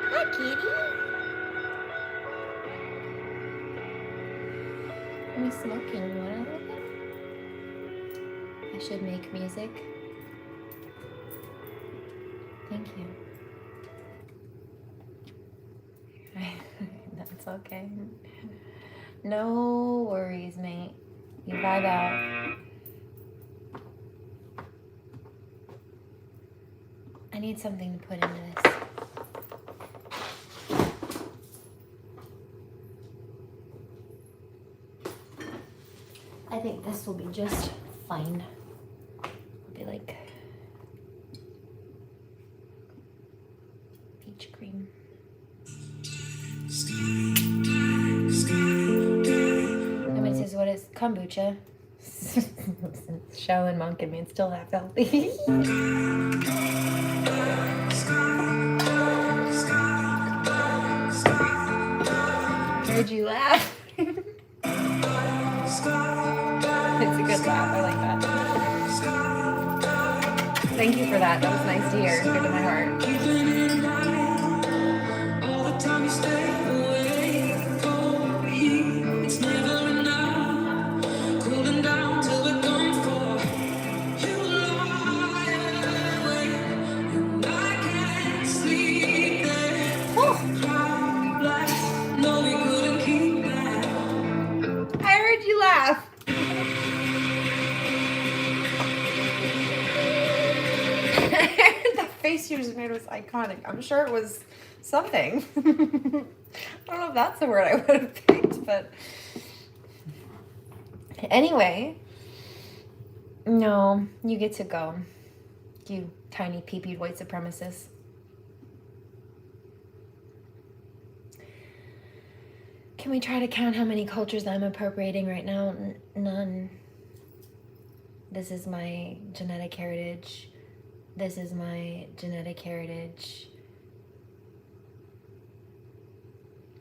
Hi, kitty. Are we smoking? You want a little bit? I should make music. Thank you. That's okay. No worries, mate. You vibe out. I need something to put into this. I think this will be just fine. It'll be like peach cream. Somebody says, what is kombucha? Shaolin monk in me, it's still half healthy. Heard you laugh. It's a good laugh. I like that. Thank you for that. That was nice to hear. Good to my heart. All the time you stay away from me, it's never enough. Cooling down till we're gone for. You lie awake, and I can't sleep there. Cloud black, no, we couldn't keep that. I heard you laugh. The face you just made was iconic. I'm sure it was something. I don't know if that's the word I would have picked, but anyway. No, you get to go. You tiny pee-peed white supremacist. Can we try to count how many cultures I'm appropriating right now? None. This is my genetic heritage. This is my genetic heritage.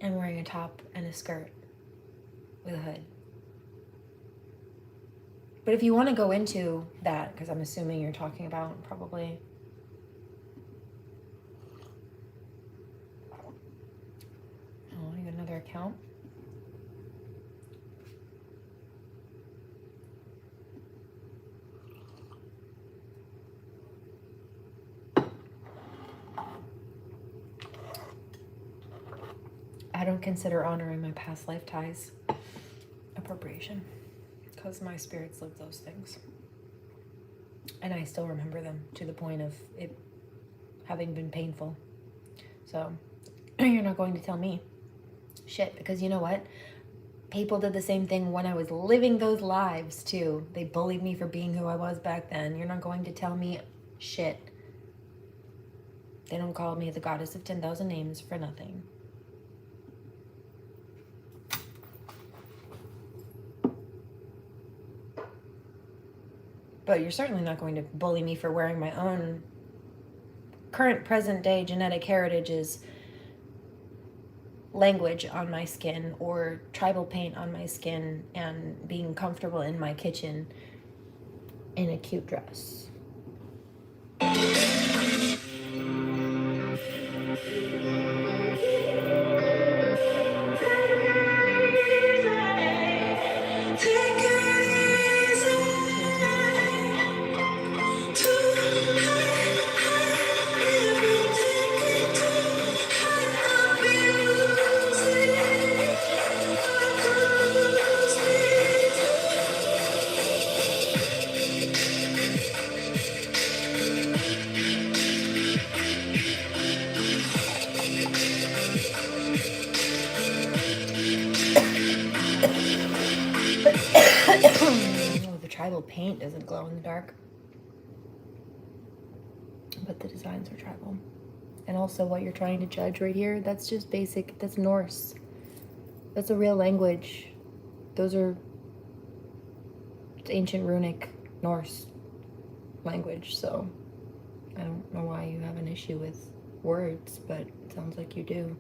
I'm wearing a top and a skirt with a hood. But if you want to go into that, because I'm assuming you're talking about probably... Oh, you got another account? I don't consider honoring my past life ties appropriation, because my spirits lived those things. And I still remember them to the point of it having been painful. So you're not going to tell me shit, because you know what? People did the same thing when I was living those lives too. They bullied me for being who I was back then. You're not going to tell me shit. They don't call me the goddess of 10,000 names for nothing. But you're certainly not going to bully me for wearing my own current present day genetic heritage's language on my skin, or tribal paint on my skin, and being comfortable in my kitchen in a cute dress. Oh, the tribal paint doesn't glow in the dark. But the designs are tribal. And also what you're trying to judge right here, that's just basic, that's Norse. That's a real language. Those are It's ancient runic Norse language, so I don't know why you have an issue with words, but it sounds like you do.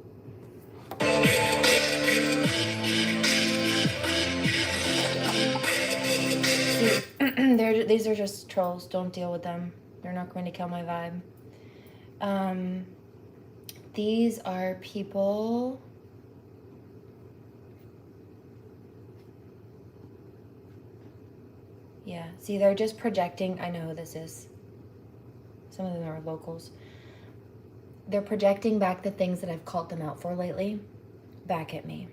See, these are just trolls. Don't deal with them. They're not going to kill my vibe. These are people... Yeah, see, they're just projecting. I know who this is. Some of them are locals. They're projecting back the things that I've called them out for lately back at me.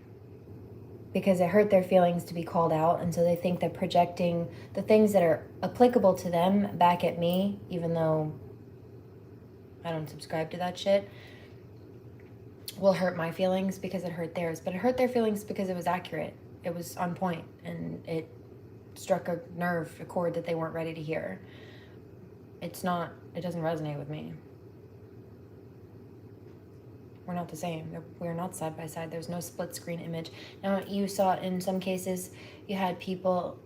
Because it hurt their feelings to be called out, and so they think that projecting the things that are applicable to them back at me, even though I don't subscribe to that shit, will hurt my feelings because it hurt theirs. But it hurt their feelings because it was accurate. It was on point, and it struck a nerve, a chord that they weren't ready to hear. It doesn't resonate with me. We're not the same. We're not side by side. There's no split screen image. Now, you saw in some cases, you had people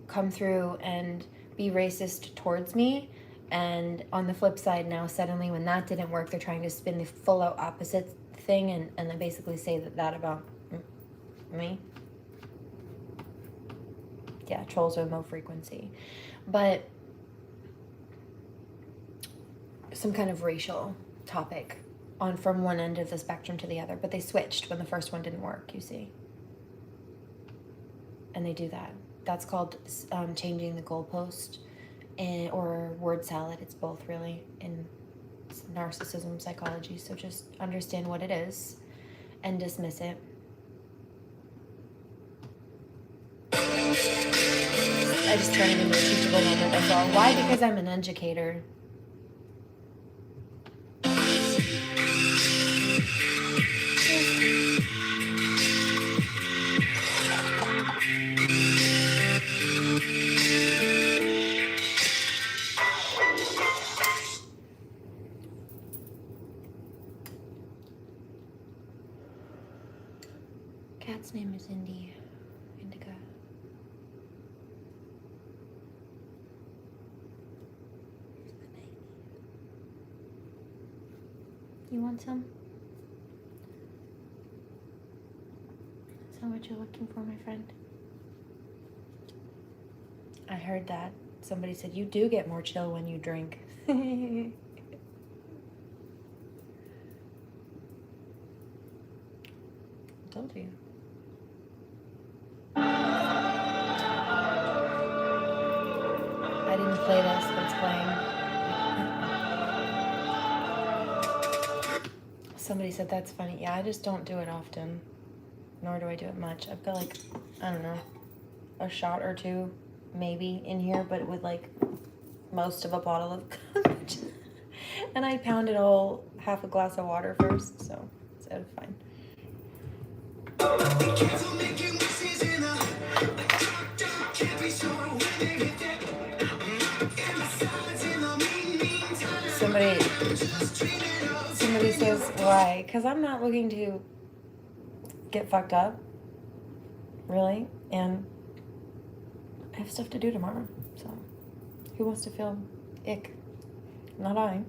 come through and be racist towards me. And on the flip side now, suddenly when that didn't work, they're trying to spin the full out opposite thing and then basically say that about me. Yeah, trolls are low frequency. But some kind of racial topic on from one end of the spectrum to the other, but they switched when the first one didn't work, you see. And they do that. That's called changing the goalpost, or word salad. It's both, really, in narcissism psychology. So just understand what it is and dismiss it. I just turned it into a teachable moment, that's all. Why? Because I'm an educator. Cat's name is Indica. You want some? Is that what you're looking for, my friend? I heard that. Somebody said, you do get more chill when you drink. I told you. I didn't play this, but it's playing. Somebody said that's funny. Yeah, I just don't do it often. Nor do I do it much. I've got like, I don't know, a shot or two maybe in here, but with like most of a bottle of scotch. And I pounded half a glass of water first, so it's fine. Somebody says, why? Because I'm not looking to get fucked up, really, and I have stuff to do tomorrow, so who wants to feel ick? Not I.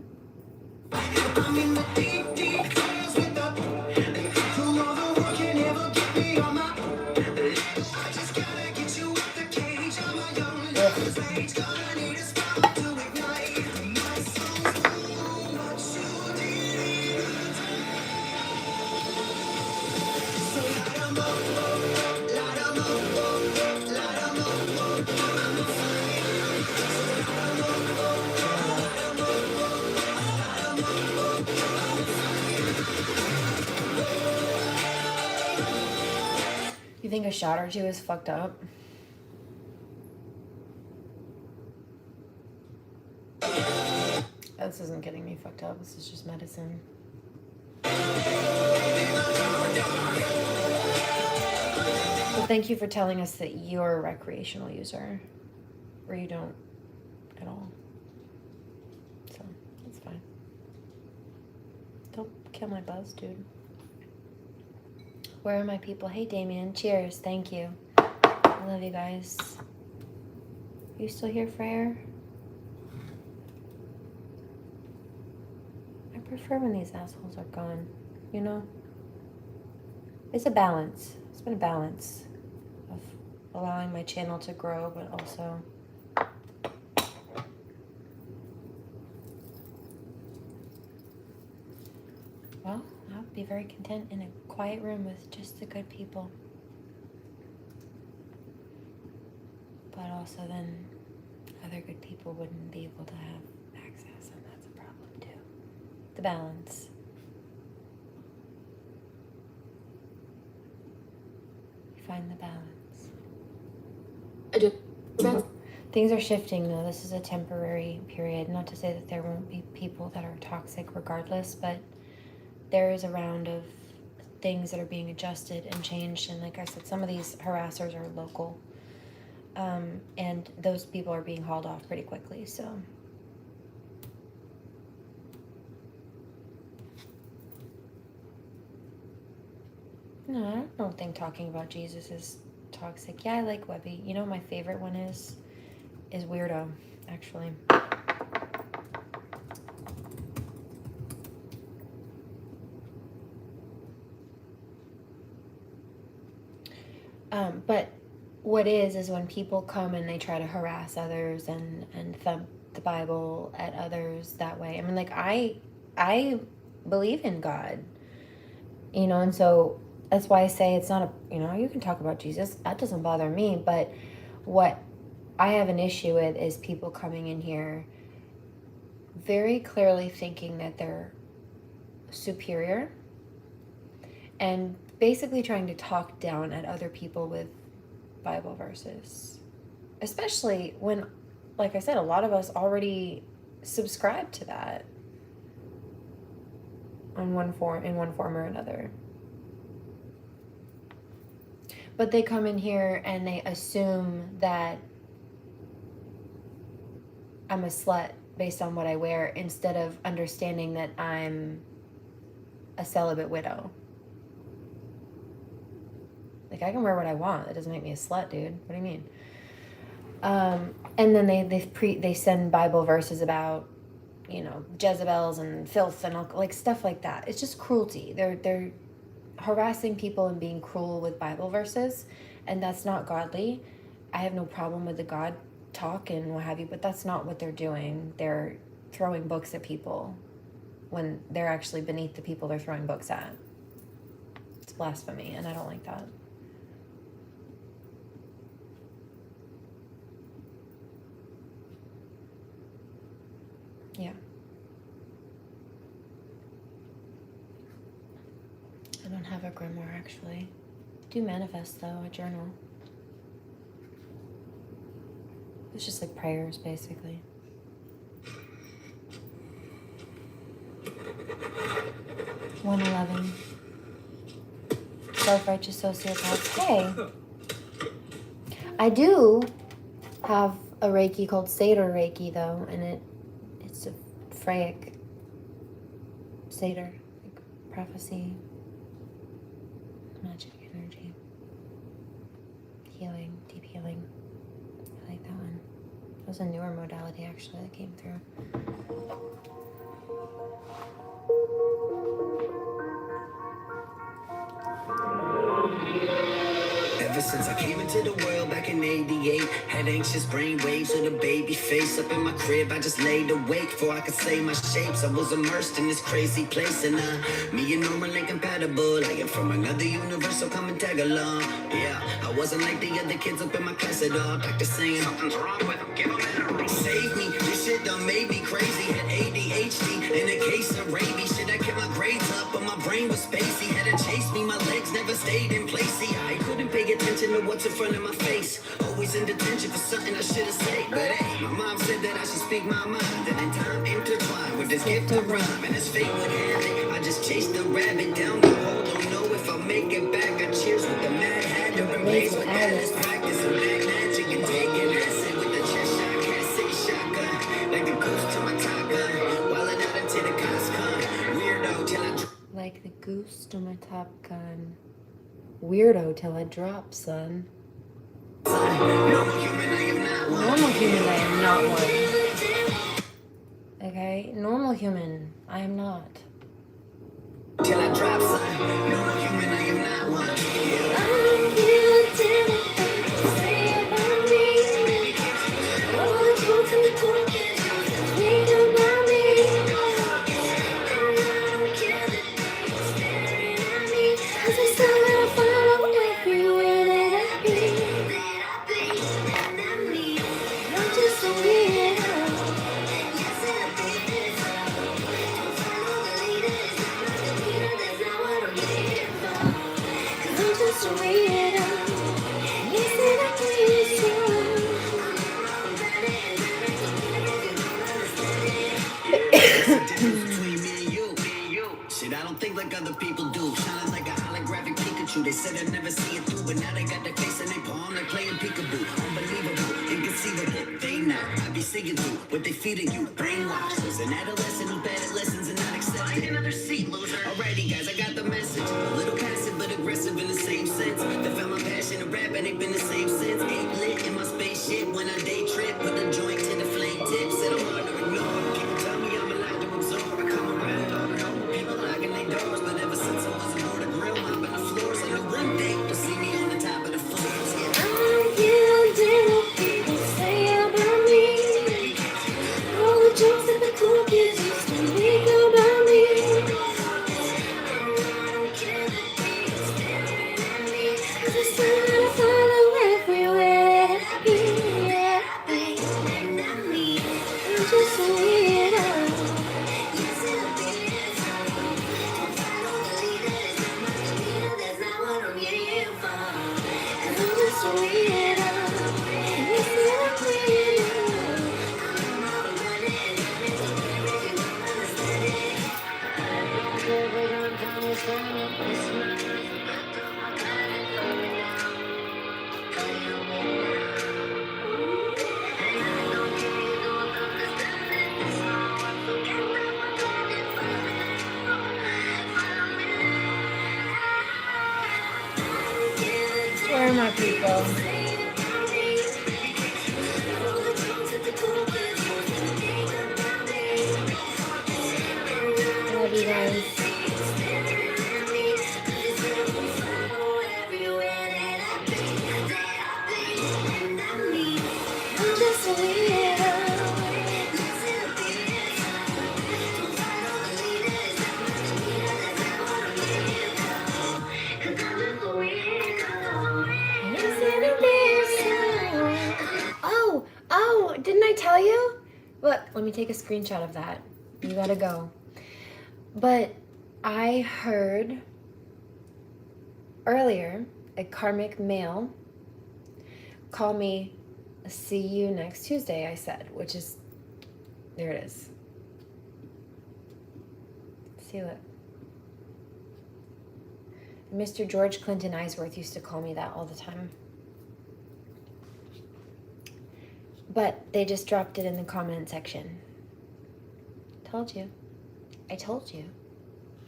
You think a shot or two is fucked up? This isn't getting me fucked up. This is just medicine. Well, thank you for telling us that you're a recreational user. Or you don't at all. So, that's fine. Don't kill my buzz, dude. Where are my people? Hey, Damien. Cheers. Thank you. I love you guys. You still here, Frere? I prefer when these assholes are gone, you know? It's a balance. It's been a balance of allowing my channel to grow, but also well, I would be very content in a quiet room with just the good people. But also then other good people wouldn't be able to have access, and that's a problem too. The balance. Find the balance. I do. Things are shifting though. This is a temporary period. Not to say that there won't be people that are toxic regardless, but there is a round of things that are being adjusted and changed. And like I said, some of these harassers are local. And those people are being hauled off pretty quickly, so. No, I don't think talking about Jesus is toxic. Yeah, I like Webby. You know what my favorite one is Weirdo, actually. But what is when people come and they try to harass others and thump the Bible at others that way. I mean, like, I believe in God, you know, and so that's why I say it's not a, you know, you can talk about Jesus. That doesn't bother me. But what I have an issue with is people coming in here very clearly thinking that they're superior and basically trying to talk down at other people with Bible verses, especially when, like I said, a lot of us already subscribe to that in one form or another. But they come in here and they assume that I'm a slut based on what I wear instead of understanding that I'm a celibate widow. Like, I can wear what I want. That doesn't make me a slut, dude. What do you mean? And then they send Bible verses about, you know, Jezebels and filth and all, like stuff like that. It's just cruelty. They're harassing people and being cruel with Bible verses, and that's not godly. I have no problem with the God talk and what have you, but that's not what they're doing. They're throwing books at people when they're actually beneath the people they're throwing books at. It's blasphemy, and I don't like that. Yeah. I don't have a grimoire, actually. I do manifest, though, a journal. It's just like prayers, basically. $111. Self-righteous sociopaths. Hey! I do have a Reiki called Seder Reiki, though, and it's a Fraic Seder, like prophecy, magic energy, healing, deep healing. I like that one. It was a newer modality, actually, that came through. Ever since I came into the world back in '88, had anxious brain waves with a baby face. Up in my crib, I just laid awake before I could say my shapes. I was immersed in this crazy place, and me and Norman ain't compatible. I am from another universe, so come and tag along. Yeah, I wasn't like the other kids up in my class at all. Doctor saying something's wrong with them, give them an save me, this shit done made me crazy. Had ADHD and a case of rabies. Shit, I kept my grades up, but my brain was spacey. Had to chase me, my legs never stayed in place. See, I couldn't pay attention to what's in front of my face. Always in detention for something I should have said. But hey, my mom said that I should speak my mind. And in time intertwined with this gift of rhyme. And as fate would have it, I just chased the rabbit down the hole. Don't know if I'll make it back. I cheers with the Mad Hatter and blaze with Alice. Practice and black magic and taking acid with the Cheshire Cat say shotgun. Like the goose to my top gun. While it out into the cops come. Weirdo till I Like the goose to my Top Gun. Weirdo till I drop, son. Normal human, I am not one. human, I am not one. Okay? Normal human, I am not. Till I drop some. Normal human, I am not one. Shit, I don't think like other people do. Shining like a holographic Pikachu. They said I'd never see it through, but now they got their face in their palm. They're playing peekaboo. Unbelievable, inconceivable. They know I be seeing through what they feeding you. Brainwashed. As an adolescent who bad at lessons and not accepted. Find another seat, loser. Alrighty, guys, I got the message. A little passive but aggressive in the same sense. They found my passion to rap and ain't been the same since. Ain't lit in my spaceship when I day trip. Put the joint to the flame tip. Said I'm hard to ignore. People tell me I'm allowed to absorb. I come around. People locking their doors, but ever since I was aboard a grill, mopping the floors, I know one day you'll see me on the top of the floors. Yeah. I'm guilty what people say about me. All the jokes that the cool kids used to make about me. I don't care that people staring at me, 'cause I still gotta follow everywhere that I be. Yeah, and I'm me. I'm just a weirdo. Yes, it'll be so. Don't follow the leaders. I'm not the leader. That's not what I'm here for. 'Cause I'm just a weirdo. Yes, it'll be so. I'm all running. I'm into everything you don't understand it. I don't care if we don't come with something. It's mine. I throw my gun and throw me down. Throw you me down. And I don't care you don't understand it. It's all I forget that my gun and follow me now. Follow me now. Where are my people? Love you guys. Oh, didn't I tell you? Look, let me take a screenshot of that. You gotta go. But I heard earlier a karmic male call me, see you next Tuesday, I said, which is, there it is. See, look. Mr. George Clinton Eisworth used to call me that all the time. But they just dropped it in the comment section. Told you. I told you.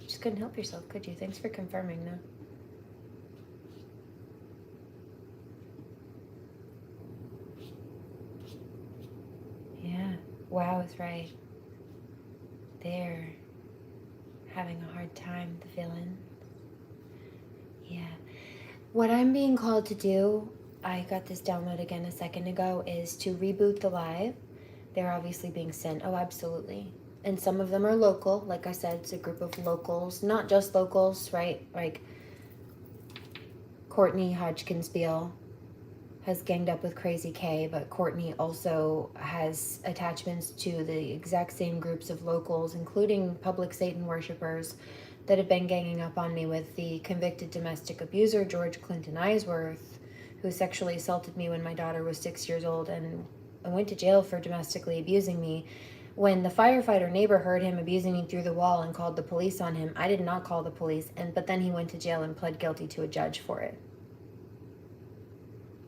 Just couldn't help yourself, could you? Thanks for confirming, though. Yeah, wow is right. They're having a hard time, the villain. Yeah. What I'm being called to do, I got this download again a second ago, is to reboot the live. They're obviously being sent. Oh, absolutely. And some of them are local. Like I said, it's a group of locals. Not just locals, right? Like Courtney Hodgkinsbeal has ganged up with Crazy K, but Courtney also has attachments to the exact same groups of locals, including public Satan worshipers, that have been ganging up on me with the convicted domestic abuser, George Clinton Eisworth, who sexually assaulted me when my daughter was 6 years old and went to jail for domestically abusing me. When the firefighter neighbor heard him abusing me through the wall and called the police on him, I did not call the police, but then he went to jail and pled guilty to a judge for it.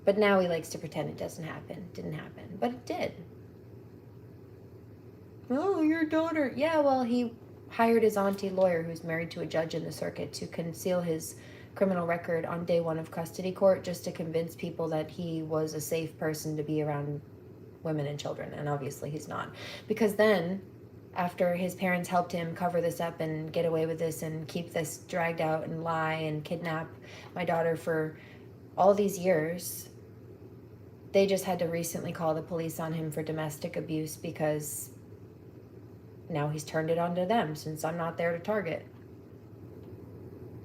But now he likes to pretend it doesn't happen. Didn't happen. But it did. Oh, your daughter. Yeah, well, he hired his auntie lawyer, who's married to a judge in the circuit, to conceal his criminal record on day one of custody court, just to convince people that he was a safe person to be around women and children, and obviously he's not. Because then, after his parents helped him cover this up and get away with this and keep this dragged out and lie and kidnap my daughter for all these years, they just had to recently call the police on him for domestic abuse because now he's turned it onto them since I'm not there to target.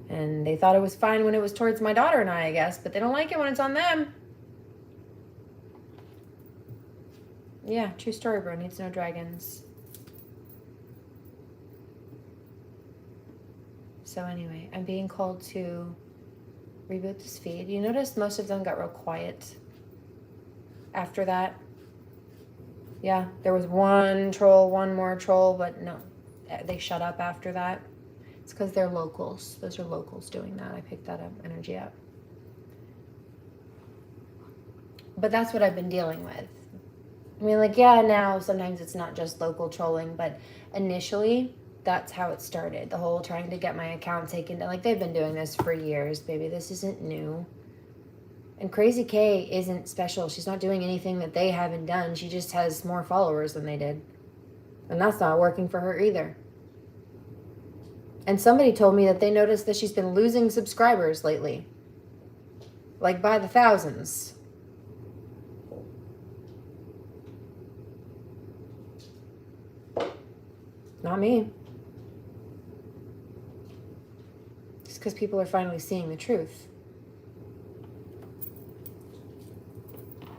And they thought it was fine when it was towards my daughter and I guess, but they don't like it when it's on them. Yeah, true story, bro. Needs no dragons. So anyway, I'm being called to reboot this feed. You notice most of them got real quiet after that. Yeah, there was one more troll, but no, they shut up after that. It's because they're locals. Those are locals doing that. I picked that energy up. But that's what I've been dealing with. I mean, like, yeah, now sometimes it's not just local trolling, but initially that's how it started. The whole trying to get my account taken down. Like, they've been doing this for years, baby. This isn't new. And Crazy K isn't special. She's not doing anything that they haven't done. She just has more followers than they did. And that's not working for her either. And somebody told me that they noticed that she's been losing subscribers lately. Like by the thousands. Not me. Just because people are finally seeing the truth.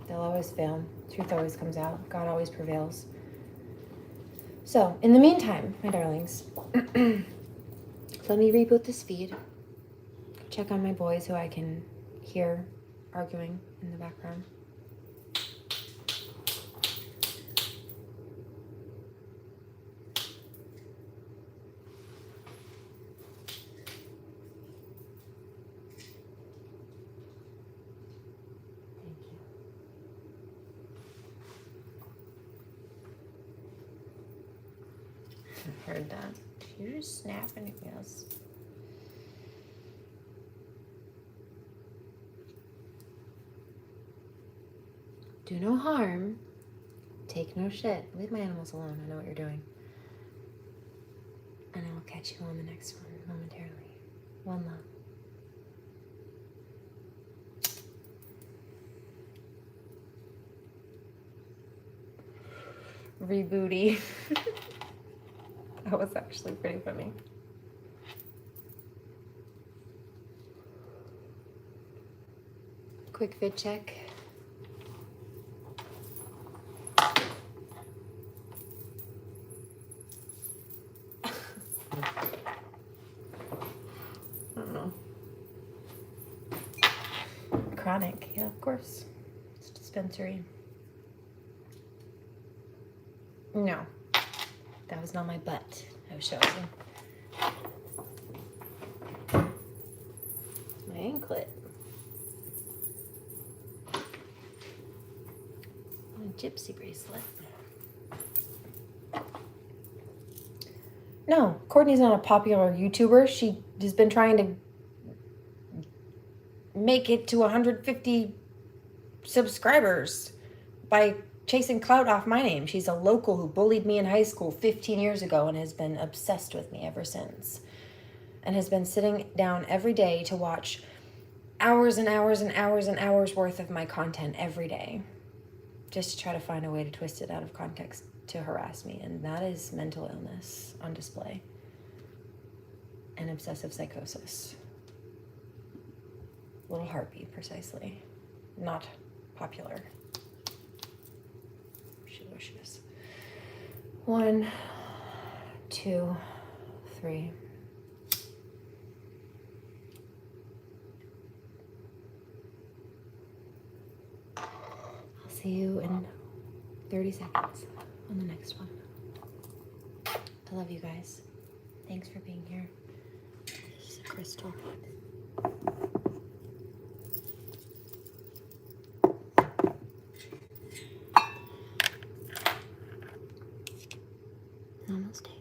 They'll always fail. Truth always comes out. God always prevails. So, in the meantime, my darlings, let me reboot this feed. Check on my boys who I can hear arguing in the background. Heard that. You're just snapping at us. Do no harm. Take no shit. Leave my animals alone. I know what you're doing. And I will catch you on the next one momentarily. One love. Rebooty. That was actually pretty funny. Quick vid check. I don't know. Chronic, yeah, of course. It's dispensary. No. That was not my butt. I was showing you. My anklet. A gypsy bracelet. No, Courtney's not a popular YouTuber. She has been trying to make it to 150 subscribers by chasing clout off my name. She's a local who bullied me in high school 15 years ago and has been obsessed with me ever since. And has been sitting down every day to watch hours and hours and hours and hours worth of my content every day. Just to try to find a way to twist it out of context to harass me. And that is mental illness on display. And obsessive psychosis. Little heartbeat, precisely. Not popular. Wishes. 1, 2, 3. I'll see you in 30 seconds on the next one. I love you guys. Thanks for being here. This is a crystal. Namaste.